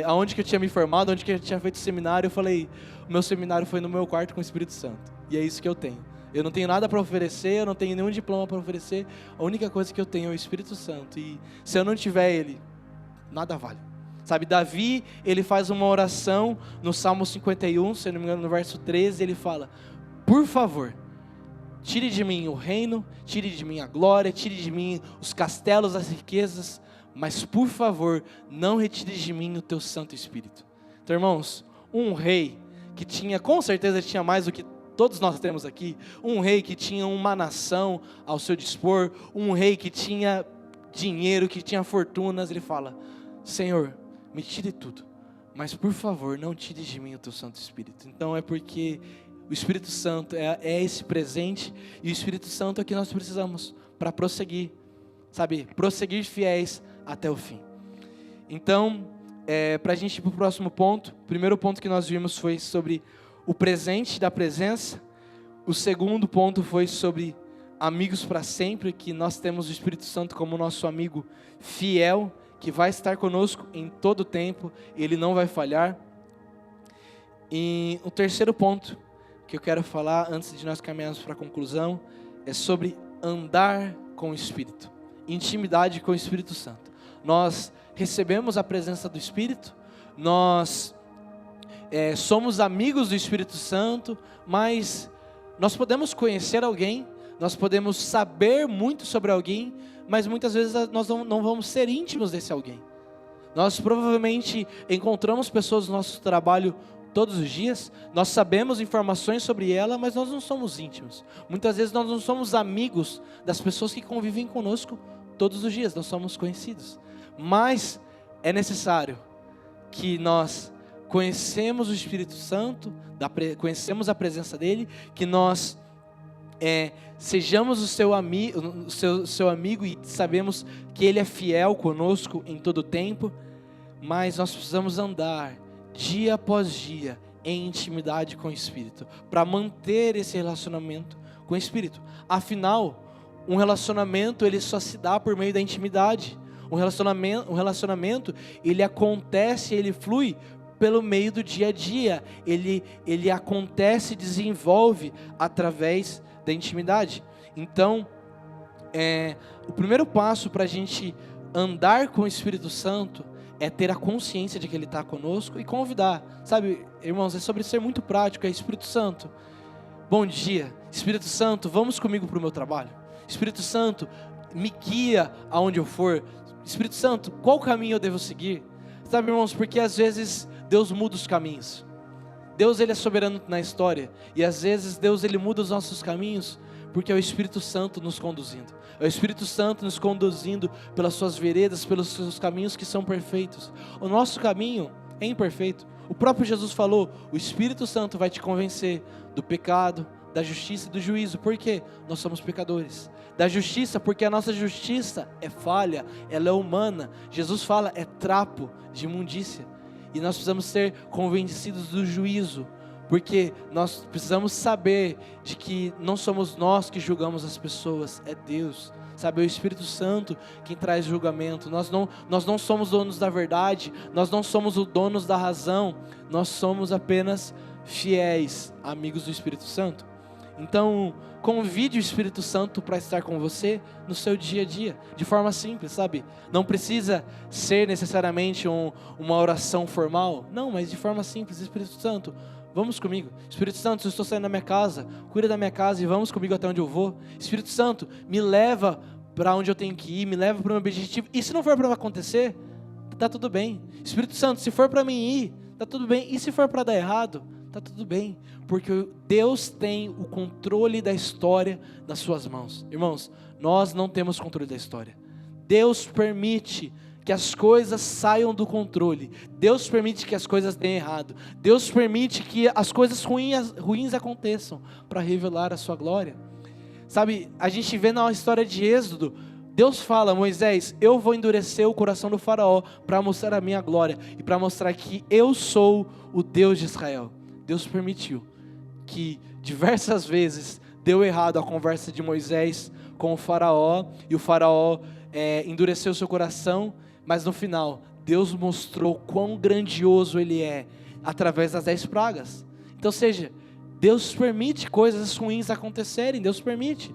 aonde que eu tinha me formado, onde que eu tinha feito seminário. Eu falei: o meu seminário foi no meu quarto com o Espírito Santo. E é isso que eu tenho. Eu não tenho nada para oferecer, eu não tenho nenhum diploma para oferecer. A única coisa que eu tenho é o Espírito Santo. E se eu não tiver ele, nada vale. Davi, ele faz uma oração no Salmo 51, se não me engano, no verso 13, ele fala: por favor, tire de mim o reino, tire de mim a glória, tire de mim os castelos, as riquezas, mas por favor, não retire de mim o teu Santo Espírito. Então, irmãos, um rei que tinha, com certeza tinha mais do que todos nós temos aqui, um rei que tinha uma nação ao seu dispor, um rei que tinha dinheiro, que tinha fortunas, ele fala: Senhor, me tire tudo, mas por favor, não tire de mim o teu Santo Espírito. Então é porque o Espírito Santo é esse presente, e o Espírito Santo é o que nós precisamos para prosseguir, prosseguir fiéis até o fim. Então, para a gente ir para o próximo ponto, o primeiro ponto que nós vimos foi sobre o presente da presença. O segundo ponto foi sobre amigos para sempre, que nós temos o Espírito Santo como nosso amigo fiel, que vai estar conosco em todo o tempo, ele não vai falhar. E o terceiro ponto que eu quero falar, antes de nós caminharmos para a conclusão, é sobre andar com o Espírito, intimidade com o Espírito Santo. Nós recebemos a presença do Espírito, nós somos amigos do Espírito Santo, mas nós podemos conhecer alguém, nós podemos saber muito sobre alguém, mas muitas vezes nós não vamos ser íntimos desse alguém. Nós provavelmente encontramos pessoas no nosso trabalho todos os dias, nós sabemos informações sobre ela, mas nós não somos íntimos. Muitas vezes nós não somos amigos das pessoas que convivem conosco todos os dias, nós somos conhecidos. Mas é necessário que nós conhecemos o Espírito Santo, conhecemos a presença dele, que nós sejamos o seu amigo e sabemos que ele é fiel conosco em todo o tempo, mas nós precisamos andar dia após dia em intimidade com o Espírito, para manter esse relacionamento com o Espírito. Afinal, um relacionamento ele só se dá por meio da intimidade. Um relacionamento ele acontece, ele flui pelo meio do dia a dia. Ele acontece e desenvolve através da intimidade. Então, o primeiro passo para a gente andar com o Espírito Santo é ter a consciência de que ele está conosco e convidar. Irmãos, é sobre ser muito prático. Espírito Santo, bom dia. Espírito Santo, vamos comigo para o meu trabalho. Espírito Santo, me guia aonde eu for. Espírito Santo, qual caminho eu devo seguir? Irmãos, porque às vezes Deus muda os caminhos. Deus ele é soberano na história, e às vezes Deus ele muda os nossos caminhos, porque é o Espírito Santo nos conduzindo. É o Espírito Santo nos conduzindo pelas suas veredas, pelos seus caminhos que são perfeitos. O nosso caminho é imperfeito. O próprio Jesus falou: o Espírito Santo vai te convencer do pecado, da justiça e do juízo. Por quê? Nós somos pecadores. Da justiça, porque a nossa justiça é falha, ela é humana. Jesus fala, é trapo de imundícia. E nós precisamos ser convencidos do juízo, porque nós precisamos saber de que não somos nós que julgamos as pessoas, é Deus. É o Espírito Santo quem traz julgamento. Nós não somos donos da verdade, nós não somos os donos da razão, nós somos apenas fiéis amigos do Espírito Santo? Então, convide o Espírito Santo para estar com você no seu dia a dia, de forma simples, sabe? Não precisa ser necessariamente uma oração formal, não, mas de forma simples. Espírito Santo, vamos comigo. Espírito Santo, eu estou saindo da minha casa, cuida da minha casa e vamos comigo até onde eu vou. Espírito Santo, me leva para onde eu tenho que ir, me leva para o meu objetivo. E se não for para acontecer, tá tudo bem. Espírito Santo, se for para mim ir, tá tudo bem. E se for para dar errado, tá tudo bem. Porque Deus tem o controle da história nas suas mãos. Irmãos, nós não temos controle da história. Deus permite que as coisas saiam do controle. Deus permite que as coisas deem errado. Deus permite que as coisas ruins aconteçam para revelar a sua glória. Sabe, a gente vê na história de Êxodo, Deus fala: Moisés, eu vou endurecer o coração do faraó para mostrar a minha glória e para mostrar que eu sou o Deus de Israel. Deus permitiu que diversas vezes deu errado a conversa de Moisés com o faraó, e o faraó endureceu seu coração, mas no final, Deus mostrou quão grandioso Ele é, através das 10 pragas. Então, seja, Deus permite coisas ruins acontecerem, Deus permite.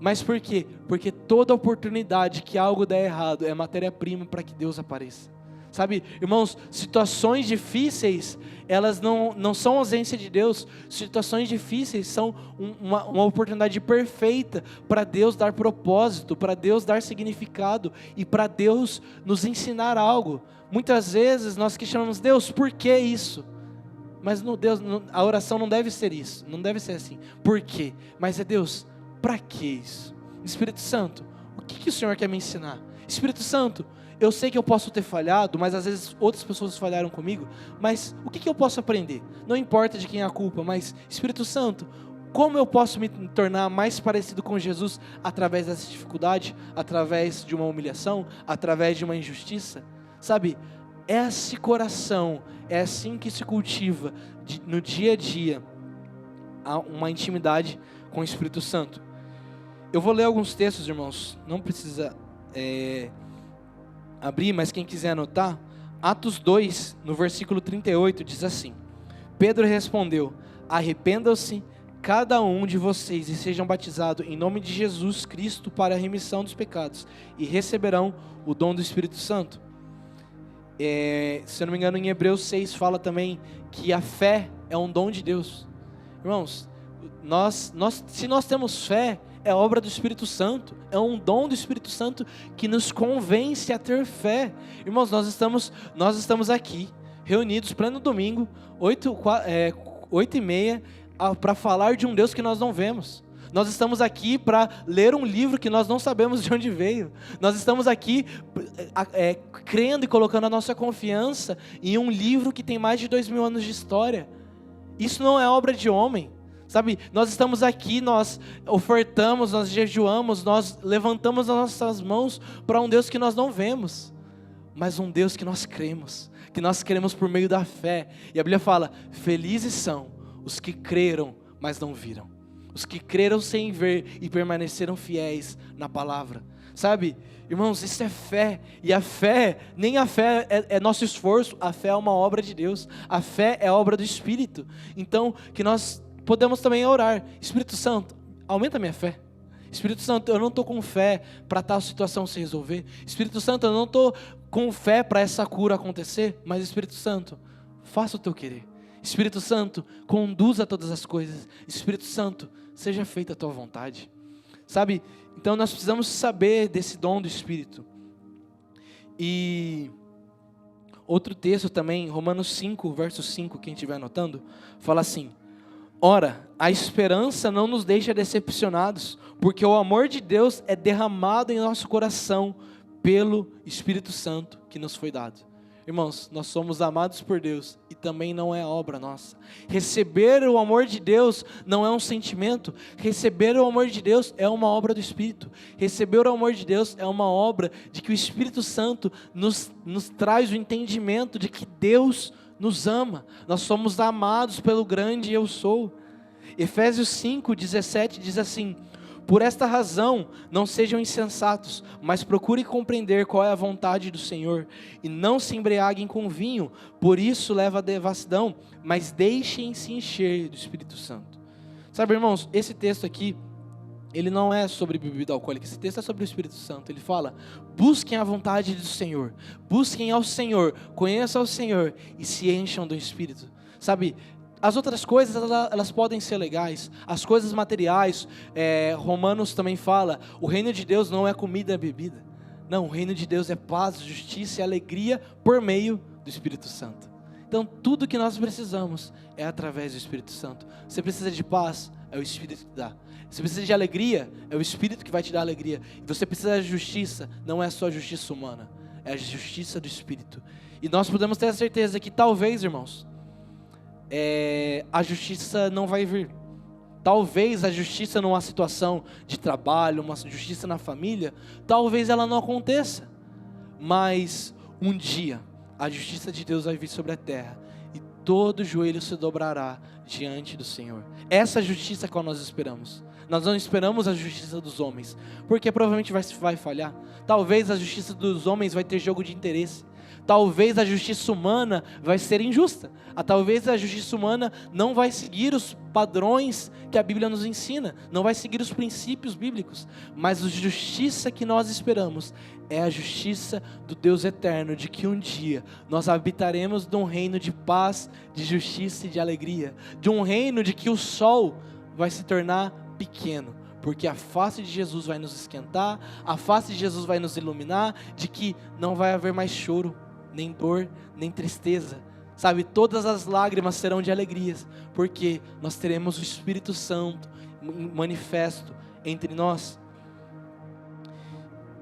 Mas por quê? Porque toda oportunidade que algo der errado é matéria-prima para que Deus apareça. Sabe, irmãos, situações difíceis, elas não são ausência de Deus. Situações difíceis são uma oportunidade perfeita para Deus dar propósito, para Deus dar significado e para Deus nos ensinar algo. Muitas vezes nós questionamos: Deus, por que isso? Mas Deus, a oração não deve ser isso, não deve ser assim. Por quê? Mas é: Deus, para que isso? Espírito Santo, o que o Senhor quer me ensinar? Espírito Santo, eu sei que eu posso ter falhado, mas às vezes outras pessoas falharam comigo, mas o que eu posso aprender? Não importa de quem é a culpa, mas Espírito Santo, como eu posso me tornar mais parecido com Jesus através dessa dificuldade, através de uma humilhação, através de uma injustiça? Sabe, esse coração, é assim que se cultiva no dia a dia uma intimidade com o Espírito Santo. Eu vou ler alguns textos, irmãos, não precisa abrir, mas quem quiser anotar. Atos 2, no versículo 38, diz assim: Pedro respondeu: arrependam-se cada um de vocês e sejam batizados em nome de Jesus Cristo para a remissão dos pecados, e receberão o dom do Espírito Santo. Se eu não me engano, em Hebreus 6 fala também que a fé é um dom de Deus. Irmãos, se nós temos fé, é obra do Espírito Santo, é um dom do Espírito Santo que nos convence a ter fé. Irmãos, nós estamos aqui, reunidos, pleno domingo, 8h30, para falar de um Deus que nós não vemos. Nós estamos aqui para ler um livro que nós não sabemos de onde veio. Nós estamos aqui crendo e colocando a nossa confiança em um livro que tem mais de 2000 anos de história. Isso não é obra de homem. Sabe, nós estamos aqui, nós ofertamos, nós jejuamos, nós levantamos as nossas mãos para um Deus que nós não vemos, mas um Deus que nós cremos por meio da fé. E a Bíblia fala: felizes são os que creram, mas não viram, os que creram sem ver e permaneceram fiéis na palavra. Sabe, irmãos, isso é fé. E a fé, nem a fé é nosso esforço, a fé é uma obra de Deus, a fé é obra do Espírito. Então, que nós podemos também orar: Espírito Santo, aumenta a minha fé. Espírito Santo, eu não estou com fé para tal situação se resolver. Espírito Santo, eu não estou com fé para essa cura acontecer, mas Espírito Santo, faça o teu querer. Espírito Santo, conduza todas as coisas. Espírito Santo, seja feita a tua vontade. Sabe, então nós precisamos saber desse dom do Espírito. E outro texto também, Romanos 5, verso 5, quem estiver anotando, fala assim: ora, a esperança não nos deixa decepcionados, porque o amor de Deus é derramado em nosso coração pelo Espírito Santo que nos foi dado. Irmãos, nós somos amados por Deus e também não é obra nossa. Receber o amor de Deus não é um sentimento. Receber o amor de Deus é uma obra do Espírito. Receber o amor de Deus é uma obra de que o Espírito Santo nos traz o entendimento de que Deus nos ama. Nós somos amados pelo grande eu sou. Efésios 5:17 diz assim: Por esta razão, não sejam insensatos, mas procurem compreender qual é a vontade do Senhor, e não se embriaguem com vinho, por isso leva à devassidão, mas deixem-se encher do Espírito Santo. Sabe, irmãos, esse texto aqui, ele não é sobre bebida alcoólica, esse texto é sobre o Espírito Santo. Ele fala: busquem a vontade do Senhor, busquem ao Senhor, conheçam ao Senhor e se encham do Espírito. Sabe, as outras coisas, elas podem ser legais, as coisas materiais, Romanos também fala, o reino de Deus não é comida e bebida. Não, o reino de Deus é paz, justiça e alegria por meio do Espírito Santo. Então tudo que nós precisamos é através do Espírito Santo. Você precisa de paz, é o Espírito que dá. Você precisa de alegria, é o Espírito que vai te dar alegria. E você precisa de justiça, não é só a justiça humana, é a justiça do Espírito. E nós podemos ter a certeza que talvez, irmãos, a justiça não vai vir. Talvez a justiça numa situação de trabalho, uma justiça na família, talvez ela não aconteça. Mas um dia a justiça de Deus vai vir sobre a terra e todo joelho se dobrará diante do Senhor. Essa justiça é qual nós esperamos. Nós não esperamos a justiça dos homens, porque provavelmente vai falhar. Talvez a justiça dos homens vai ter jogo de interesse. Talvez a justiça humana vai ser injusta. Talvez a justiça humana não vai seguir os padrões que a Bíblia nos ensina, não vai seguir os princípios bíblicos. Mas a justiça que nós esperamos é a justiça do Deus eterno, de que um dia nós habitaremos num reino de paz, de justiça e de alegria. De um reino de que o sol vai se tornar pequeno, porque a face de Jesus vai nos esquentar, a face de Jesus vai nos iluminar, de que não vai haver mais choro, nem dor, nem tristeza, sabe, todas as lágrimas serão de alegrias, porque nós teremos o Espírito Santo manifesto entre nós.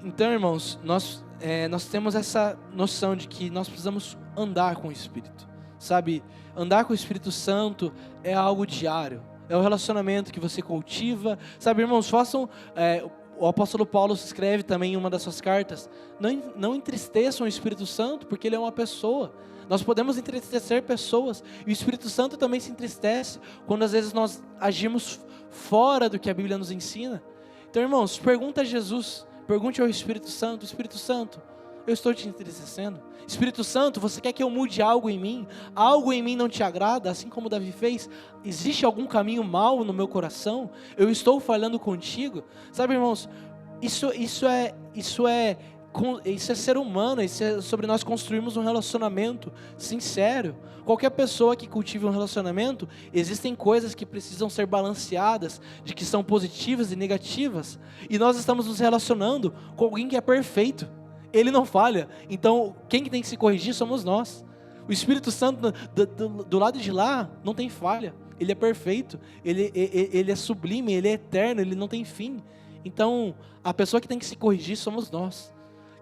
Então, irmãos, nós temos essa noção de que nós precisamos andar com o Espírito, sabe, andar com o Espírito Santo é algo diário, é o relacionamento que você cultiva, sabe, irmãos, o apóstolo Paulo escreve também em uma das suas cartas, não entristeçam o Espírito Santo, porque ele é uma pessoa. Nós podemos entristecer pessoas, e o Espírito Santo também se entristece, quando às vezes nós agimos fora do que a Bíblia nos ensina. Então, irmãos, pergunta a Jesus, pergunte ao Espírito Santo: Espírito Santo, eu estou te entristecendo? Espírito Santo, você quer que eu mude algo em mim? Algo em mim não te agrada, assim como Davi fez? Existe algum caminho mau no meu coração? Eu estou falhando contigo? Sabe, irmãos, isso é ser humano, isso é sobre nós construirmos um relacionamento sincero. Qualquer pessoa que cultive um relacionamento, existem coisas que precisam ser balanceadas, de que são positivas e negativas, e nós estamos nos relacionando com alguém que é perfeito. Ele não falha, então quem tem que se corrigir somos nós. O Espírito Santo do lado de lá não tem falha, ele é perfeito, ele é sublime, ele é eterno, ele não tem fim. Então a pessoa que tem que se corrigir somos nós.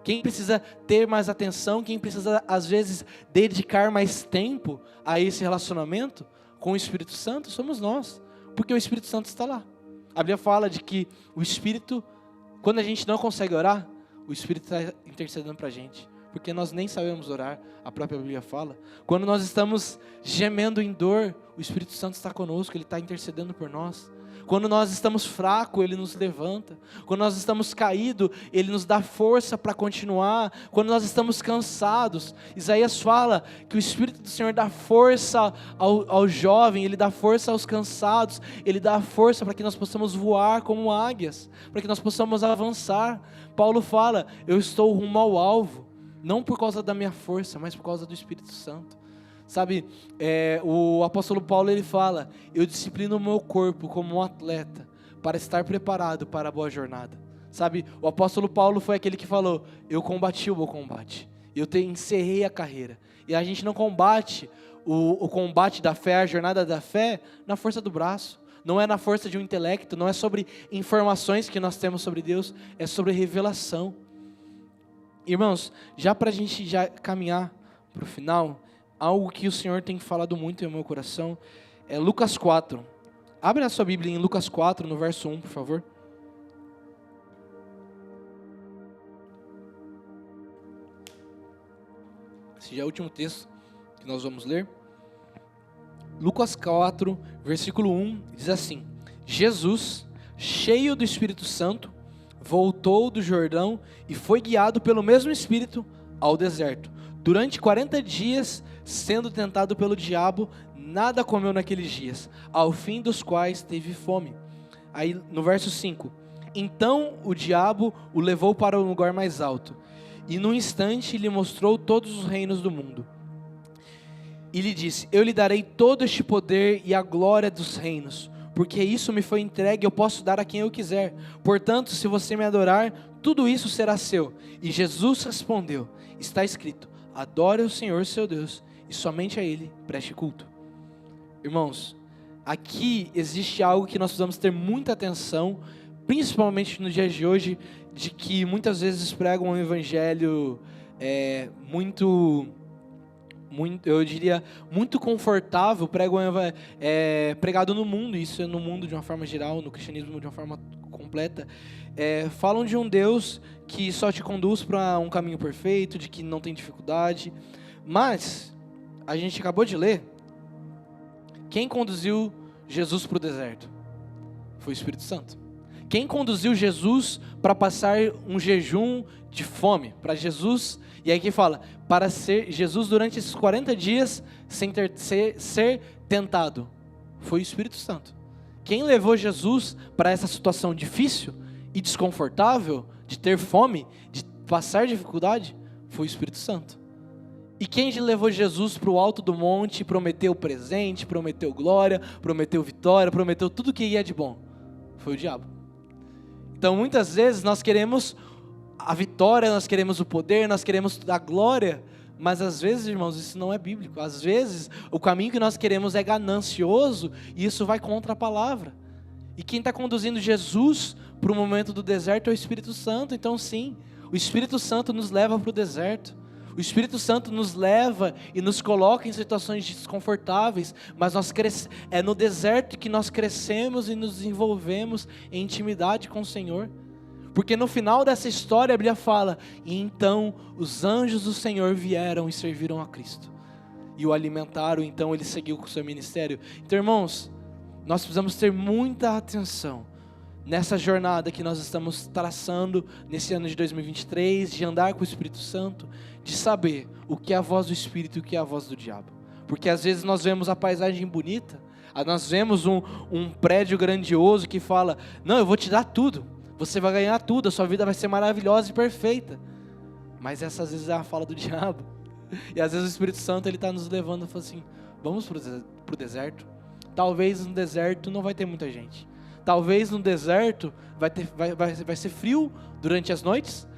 Quem precisa ter mais atenção, quem precisa às vezes dedicar mais tempo a esse relacionamento com o Espírito Santo somos nós, porque o Espírito Santo está lá. A Bíblia fala de que o Espírito, quando a gente não consegue orar, o Espírito está intercedendo para a gente, porque nós nem sabemos orar, a própria Bíblia fala. Quando nós estamos gemendo em dor, o Espírito Santo está conosco, ele está intercedendo por nós. Quando nós estamos fracos, ele nos levanta. Quando nós estamos caídos, ele nos dá força para continuar. Quando nós estamos cansados, Isaías fala que o Espírito do Senhor dá força ao jovem, ele dá força aos cansados, ele dá força para que nós possamos voar como águias, para que nós possamos avançar. Paulo fala: eu estou rumo ao alvo, não por causa da minha força, mas por causa do Espírito Santo. Sabe, o apóstolo Paulo ele fala: eu disciplino o meu corpo como um atleta, para estar preparado para a boa jornada. Sabe, o apóstolo Paulo foi aquele que falou: eu combati o bom combate, encerrei a carreira. E a gente não combate o combate da fé, a jornada da fé, na força do braço, não é na força de um intelecto, não é sobre informações que nós temos sobre Deus, é sobre revelação. Irmãos, já para a gente caminhar para o final, algo que o Senhor tem falado muito em meu coração é Lucas 4. Abre a sua Bíblia em Lucas 4, no verso 1, por favor. Esse já é o último texto que nós vamos ler. Lucas 4, versículo 1, diz assim: Jesus, cheio do Espírito Santo, voltou do Jordão e foi guiado pelo mesmo Espírito ao deserto. Durante 40 dias, sendo tentado pelo diabo, nada comeu naqueles dias, ao fim dos quais teve fome. Aí no verso 5, então o diabo o levou para um lugar mais alto, e num instante lhe mostrou todos os reinos do mundo. E lhe disse, eu lhe darei todo este poder e a glória dos reinos, porque isso me foi entregue, eu posso dar a quem eu quiser. Portanto, se você me adorar, tudo isso será seu. E Jesus respondeu, está escrito, adore o Senhor seu Deus, e somente a Ele preste culto. Irmãos, aqui existe algo que nós precisamos ter muita atenção, principalmente nos dias de hoje, de que muitas vezes pregam um evangelho eu diria, muito confortável, pregado no mundo, isso é no mundo de uma forma geral, no cristianismo de uma forma completa, falam de um Deus que só te conduz para um caminho perfeito, de que não tem dificuldade, mas a gente acabou de ler, quem conduziu Jesus para o deserto? Foi o Espírito Santo. Quem conduziu Jesus para passar um jejum de fome? Para Jesus, e aí que fala, para ser Jesus durante esses 40 dias sem ser tentado, foi o Espírito Santo. Quem levou Jesus para essa situação difícil e desconfortável, de ter fome, de passar dificuldade, foi o Espírito Santo. E quem levou Jesus para o alto do monte, prometeu presente, prometeu glória, prometeu vitória, prometeu tudo que ia de bom? Foi o diabo. Então muitas vezes nós queremos a vitória, nós queremos o poder, nós queremos a glória, mas às vezes, irmãos, isso não é bíblico. Às vezes o caminho que nós queremos é ganancioso e isso vai contra a palavra. E quem está conduzindo Jesus para o momento do deserto é o Espírito Santo. Então sim, o Espírito Santo nos leva para o deserto. O Espírito Santo nos leva e nos coloca em situações desconfortáveis, mas é no deserto que nós crescemos e nos desenvolvemos em intimidade com o Senhor. Porque no final dessa história a Bíblia fala, e então os anjos do Senhor vieram e serviram a Cristo. E o alimentaram, então ele seguiu com o seu ministério. Então, irmãos, nós precisamos ter muita atenção nessa jornada que nós estamos traçando nesse ano de 2023, de andar com o Espírito Santo, de saber o que é a voz do Espírito e o que é a voz do diabo. Porque às vezes nós vemos a paisagem bonita, nós vemos um prédio grandioso que fala, não, eu vou te dar tudo, você vai ganhar tudo, a sua vida vai ser maravilhosa e perfeita. Mas essa às vezes é a fala do diabo. E às vezes o Espírito Santo ele está nos levando e fala assim, vamos para o deserto. Talvez no deserto não vai ter muita gente. Talvez no deserto vai ser frio durante as noites,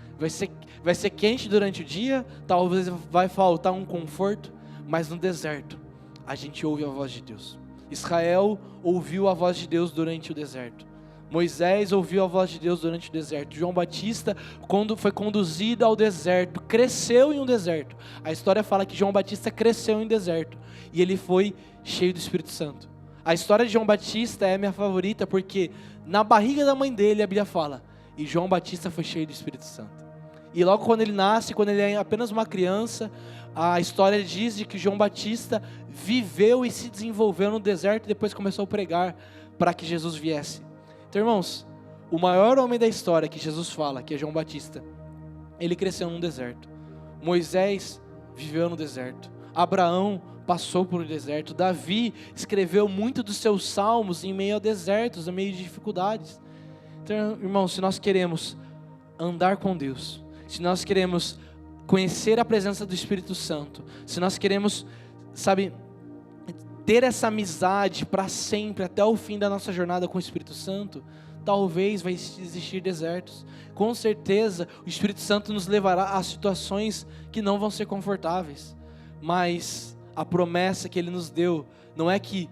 vai ser quente durante o dia, talvez vai faltar um conforto, mas no deserto a gente ouve a voz de Deus. Israel ouviu a voz de Deus durante o deserto. Moisés ouviu a voz de Deus durante o deserto. João Batista, quando foi conduzido ao deserto, cresceu em um deserto. A história fala que João Batista cresceu em um deserto e ele foi cheio do Espírito Santo. A história de João Batista é minha favorita porque na barriga da mãe dele a Bíblia fala, e João Batista foi cheio do Espírito Santo. E logo quando ele nasce, quando ele é apenas uma criança, a história diz de que João Batista viveu e se desenvolveu no deserto e depois começou a pregar para que Jesus viesse. Então, irmãos, o maior homem da história que Jesus fala, que é João Batista, ele cresceu num deserto. Moisés viveu no deserto. Abraão passou por um deserto. Davi escreveu muito dos seus salmos em meio a desertos, em meio de dificuldades. Então, irmãos, se nós queremos andar com Deus, se nós queremos conhecer a presença do Espírito Santo, se nós queremos, ter essa amizade para sempre, até o fim da nossa jornada com o Espírito Santo, talvez vai existir desertos. Com certeza, o Espírito Santo nos levará a situações que não vão ser confortáveis. Mas a promessa que Ele nos deu, não é que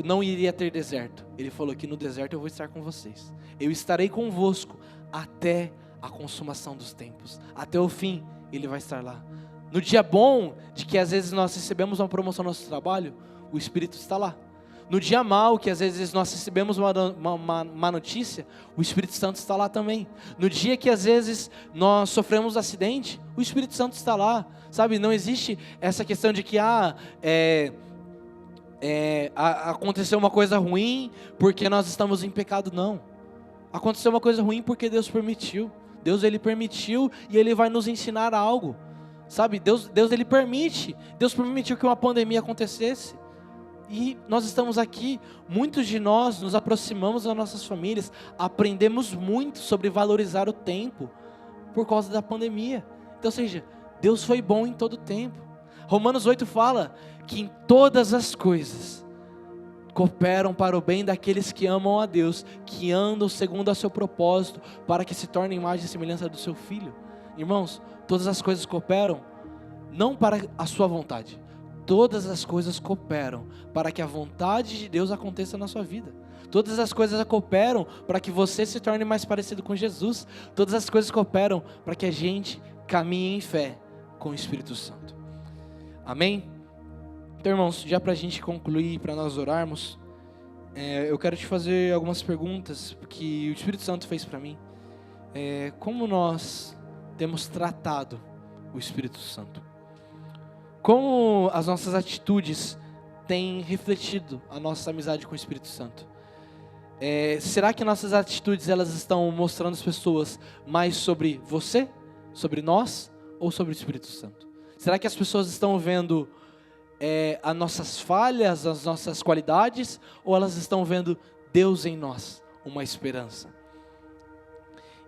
não iria ter deserto. Ele falou que no deserto eu vou estar com vocês. Eu estarei convosco até a consumação dos tempos. Até o fim, Ele vai estar lá. No dia bom, de que às vezes nós recebemos uma promoção no nosso trabalho, o Espírito está lá. No dia mau, que às vezes nós recebemos uma notícia, o Espírito Santo está lá também. No dia que às vezes nós sofremos um acidente, o Espírito Santo está lá. Não existe essa questão de que aconteceu uma coisa ruim porque nós estamos em pecado, não. Aconteceu uma coisa ruim porque Deus permitiu. Deus, Ele permitiu e Ele vai nos ensinar algo. Sabe, Deus Ele permite. Deus permitiu que uma pandemia acontecesse. E nós estamos aqui, muitos de nós nos aproximamos das nossas famílias, aprendemos muito sobre valorizar o tempo por causa da pandemia. Então, ou seja, Deus foi bom em todo o tempo. Romanos 8 fala que em todas as coisas cooperam para o bem daqueles que amam a Deus, que andam segundo o seu propósito, para que se tornem imagem e semelhança do seu Filho. Irmãos, todas as coisas cooperam, não para a sua vontade. Todas as coisas cooperam para que a vontade de Deus aconteça na sua vida. Todas as coisas cooperam para que você se torne mais parecido com Jesus. Todas as coisas cooperam para que a gente caminhe em fé com o Espírito Santo. Amém? Então, irmãos, já para a gente concluir, para nós orarmos, eu quero te fazer algumas perguntas que o Espírito Santo fez para mim. Como nós temos tratado o Espírito Santo? Como as nossas atitudes têm refletido a nossa amizade com o Espírito Santo? Será que nossas atitudes elas estão mostrando às pessoas mais sobre você, sobre nós ou sobre o Espírito Santo? Será que as pessoas estão vendo as nossas falhas, as nossas qualidades, ou elas estão vendo Deus em nós, uma esperança?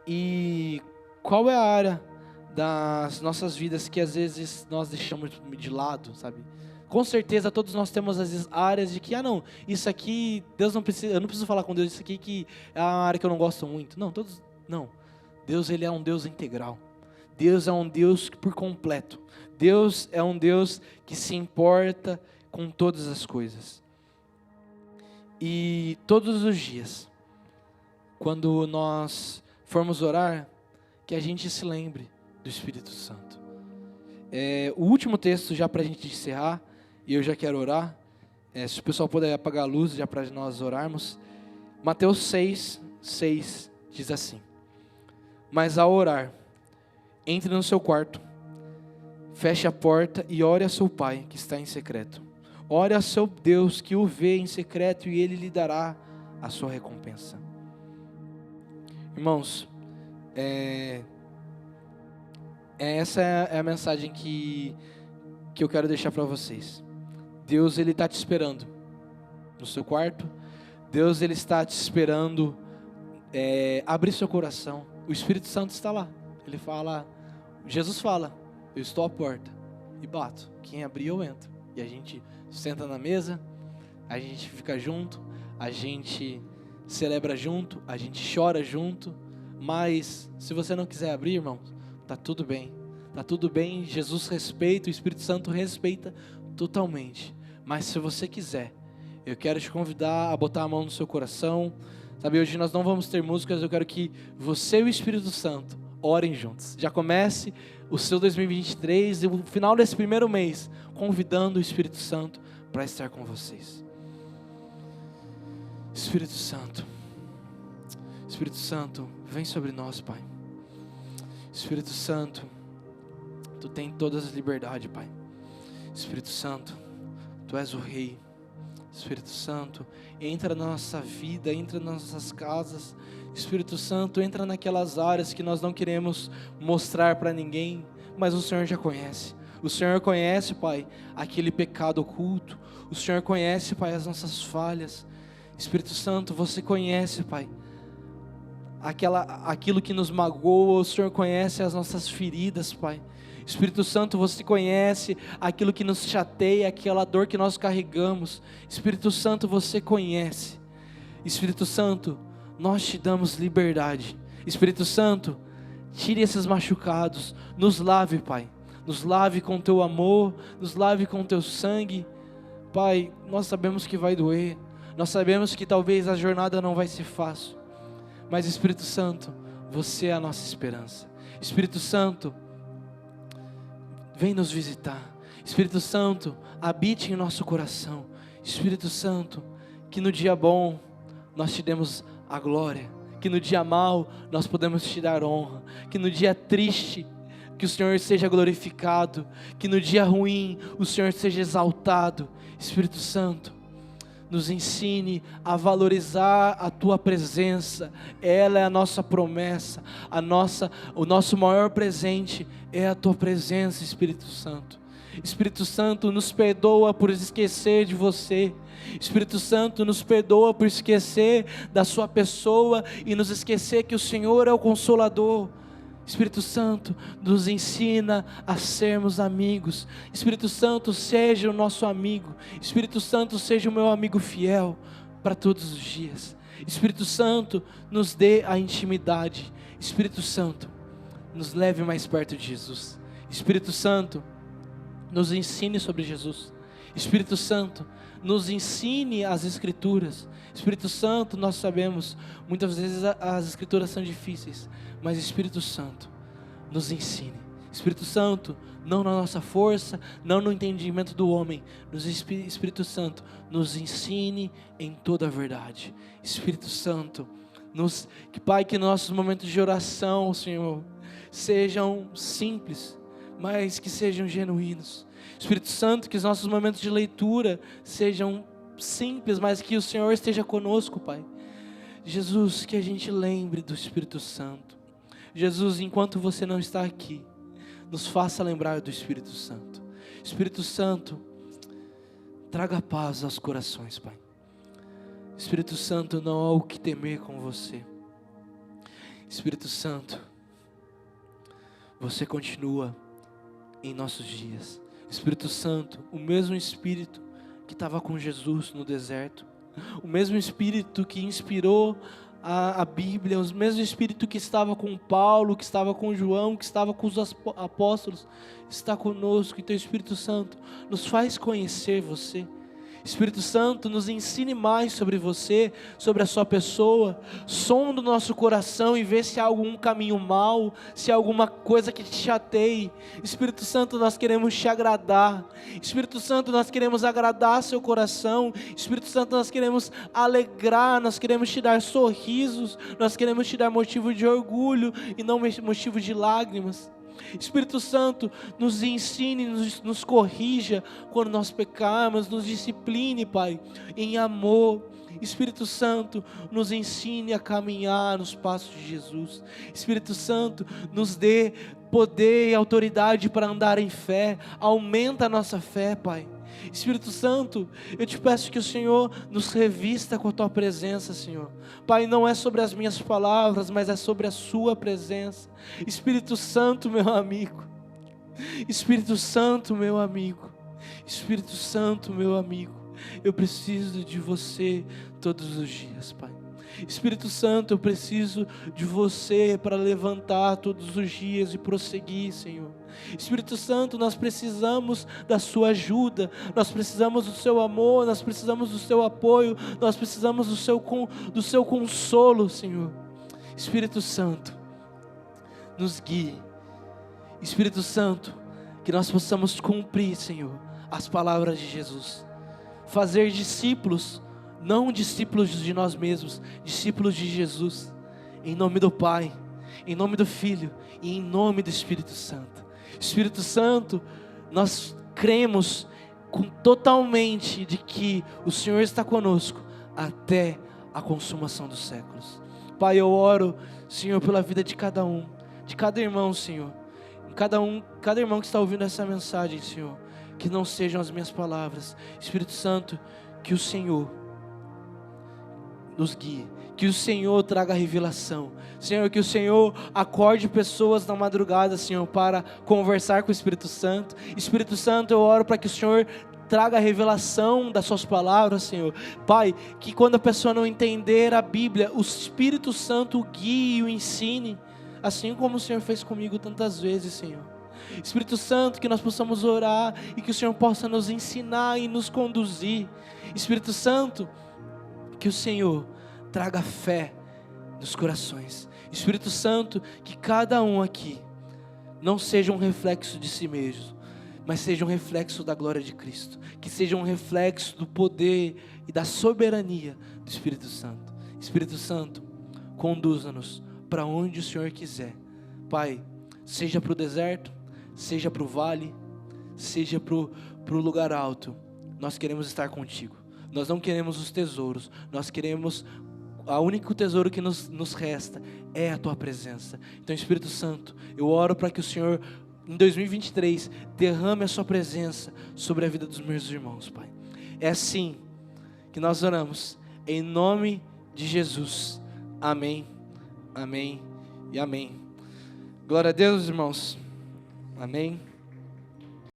E qual é a área das nossas vidas que às vezes nós deixamos de lado, sabe? Com certeza todos nós temos às vezes áreas de que, isso aqui, Deus não precisa, eu não preciso falar com Deus, isso aqui que é uma área que eu não gosto muito. Não. Deus, Ele é um Deus integral. Deus é um Deus por completo. Deus é um Deus que se importa com todas as coisas. E todos os dias, quando nós formos orar, que a gente se lembre do Espírito Santo. O último texto, já para a gente encerrar, e eu já quero orar, se o pessoal puder apagar a luz, já para nós orarmos. Mateus 6 diz assim: mas ao orar, entre no seu quarto, feche a porta e ore a seu Pai que está em secreto. Ore a seu Deus que o vê em secreto e Ele lhe dará a sua recompensa. Irmãos, essa é a mensagem que eu quero deixar para vocês. Deus, Ele está te esperando no seu quarto. Deus, Ele está te esperando abrir seu coração. O Espírito Santo está lá. Ele fala, Jesus fala, eu estou à porta e bato. Quem abrir eu entro. E a gente senta na mesa, a gente fica junto, a gente celebra junto, a gente chora junto. Mas se você não quiser abrir, irmão, tá tudo bem. Tá tudo bem, Jesus respeita, o Espírito Santo respeita totalmente. Mas se você quiser, eu quero te convidar a botar a mão no seu coração. Sabe, hoje nós não vamos ter músicas, eu quero que você e o Espírito Santo orem juntos. Já comece o seu 2023 e o final desse primeiro mês, convidando o Espírito Santo para estar com vocês. Espírito Santo, vem sobre nós, Pai. Espírito Santo, Tu tem todas as liberdades, Pai. Espírito Santo, Tu és o Rei. Espírito Santo, entra na nossa vida, entra nas nossas casas. Espírito Santo, entra naquelas áreas que nós não queremos mostrar para ninguém, mas o Senhor já conhece. O Senhor conhece, Pai, aquele pecado oculto. O Senhor conhece, Pai, as nossas falhas. Espírito Santo, Você conhece, Pai, aquilo que nos magoa. O Senhor conhece as nossas feridas, Pai. Espírito Santo, Você conhece aquilo que nos chateia, aquela dor que nós carregamos. Espírito Santo, Você conhece. Espírito Santo, nós Te damos liberdade. Espírito Santo, tire esses machucados, nos lave, Pai. Nos lave com Teu amor, nos lave com Teu sangue. Pai, nós sabemos que vai doer, nós sabemos que talvez a jornada não vai ser fácil, mas Espírito Santo, Você é a nossa esperança. Espírito Santo, vem nos visitar. Espírito Santo, habite em nosso coração. Espírito Santo, que no dia bom nós Te demos a glória, que no dia mau nós podemos Te dar honra, que no dia triste que o Senhor seja glorificado, que no dia ruim o Senhor seja exaltado. Espírito Santo, nos ensine a valorizar a Tua presença. Ela é a nossa promessa, o nosso maior presente é a Tua presença, Espírito Santo. Espírito Santo, nos perdoa por esquecer de Você. Espírito Santo, nos perdoa por esquecer da Sua pessoa e nos esquecer que o Senhor é o Consolador. Espírito Santo, nos ensina a sermos amigos. Espírito Santo, seja o nosso amigo. Espírito Santo, seja o meu amigo fiel para todos os dias. Espírito Santo, nos dê a intimidade. Espírito Santo, nos leve mais perto de Jesus. Espírito Santo, nos ensine sobre Jesus. Espírito Santo, nos ensine as Escrituras. Espírito Santo, nós sabemos, muitas vezes as Escrituras são difíceis, mas Espírito Santo, nos ensine. Espírito Santo, não na nossa força, não no entendimento do homem, Espírito Santo, nos ensine em toda a verdade. Espírito Santo, Pai, que nossos momentos de oração, Senhor, sejam simples, mas que sejam genuínos. Espírito Santo, que os nossos momentos de leitura sejam simples, mas que o Senhor esteja conosco, Pai. Jesus, que a gente lembre do Espírito Santo. Jesus, enquanto você não está aqui, nos faça lembrar do Espírito Santo. Espírito Santo, traga paz aos corações, Pai. Espírito Santo, não há o que temer com você. Espírito Santo, você continua em nossos dias. Espírito Santo, o mesmo Espírito que estava com Jesus no deserto, o mesmo Espírito que inspirou a Bíblia, o mesmo Espírito que estava com Paulo, que estava com João, que estava com os apóstolos, está conosco. Então, Espírito Santo, nos faz conhecer você. Espírito Santo, nos ensine mais sobre você, sobre a sua pessoa. Sonda o nosso coração e vê se há algum caminho mau, se há alguma coisa que te chateie. Espírito Santo, nós queremos te agradar. Espírito Santo, nós queremos agradar seu coração. Espírito Santo, nós queremos alegrar, nós queremos te dar sorrisos, nós queremos te dar motivo de orgulho e não motivo de lágrimas. Espírito Santo, nos ensine, nos corrija quando nós pecarmos, nos discipline, Pai, em amor. Espírito Santo, nos ensine a caminhar nos passos de Jesus. Espírito Santo, nos dê poder e autoridade para andar em fé. Aumenta a nossa fé, Pai. Espírito Santo, eu te peço que o Senhor nos revista com a Tua presença, Senhor. Pai, não é sobre as minhas palavras, mas é sobre a Sua presença. Espírito Santo, meu amigo. Espírito Santo, meu amigo. Espírito Santo, meu amigo. Eu preciso de você todos os dias, Pai. Espírito Santo, eu preciso de você para levantar todos os dias e prosseguir, Senhor. Espírito Santo, nós precisamos da sua ajuda, nós precisamos do seu amor, nós precisamos do seu apoio, nós precisamos do seu consolo, Senhor. Espírito Santo, nos guie. Espírito Santo, que nós possamos cumprir, Senhor, as palavras de Jesus. Fazer discípulos, não discípulos de nós mesmos, discípulos de Jesus, em nome do Pai, em nome do Filho e em nome do Espírito Santo. Espírito Santo, nós cremos totalmente de que o Senhor está conosco até a consumação dos séculos. Pai, eu oro, Senhor, pela vida de cada um, de cada irmão, Senhor, cada irmão que está ouvindo essa mensagem, Senhor, que não sejam as minhas palavras. Espírito Santo, que o Senhor nos guie, que o Senhor traga revelação, Senhor, que o Senhor acorde pessoas na madrugada, Senhor, para conversar com o Espírito Santo. Espírito Santo, eu oro para que o Senhor traga a revelação das suas palavras, Senhor. Pai, que quando a pessoa não entender a Bíblia, o Espírito Santo o guie e o ensine, assim como o Senhor fez comigo tantas vezes, Senhor. Espírito Santo, que nós possamos orar e que o Senhor possa nos ensinar e nos conduzir. Espírito Santo, que o Senhor traga fé nos corações. Espírito Santo, que cada um aqui não seja um reflexo de si mesmo, mas seja um reflexo da glória de Cristo, que seja um reflexo do poder e da soberania do Espírito Santo. Espírito Santo, conduza-nos para onde o Senhor quiser. Pai, seja para o deserto, seja para o vale, seja para o lugar alto, nós queremos estar contigo. Nós não queremos os tesouros, nós queremos, o único tesouro que nos resta é a Tua presença. Então, Espírito Santo, eu oro para que o Senhor, em 2023, derrame a Sua presença sobre a vida dos meus irmãos, Pai. É assim que nós oramos, em nome de Jesus. Amém, amém e amém. Glória a Deus, irmãos. Amém.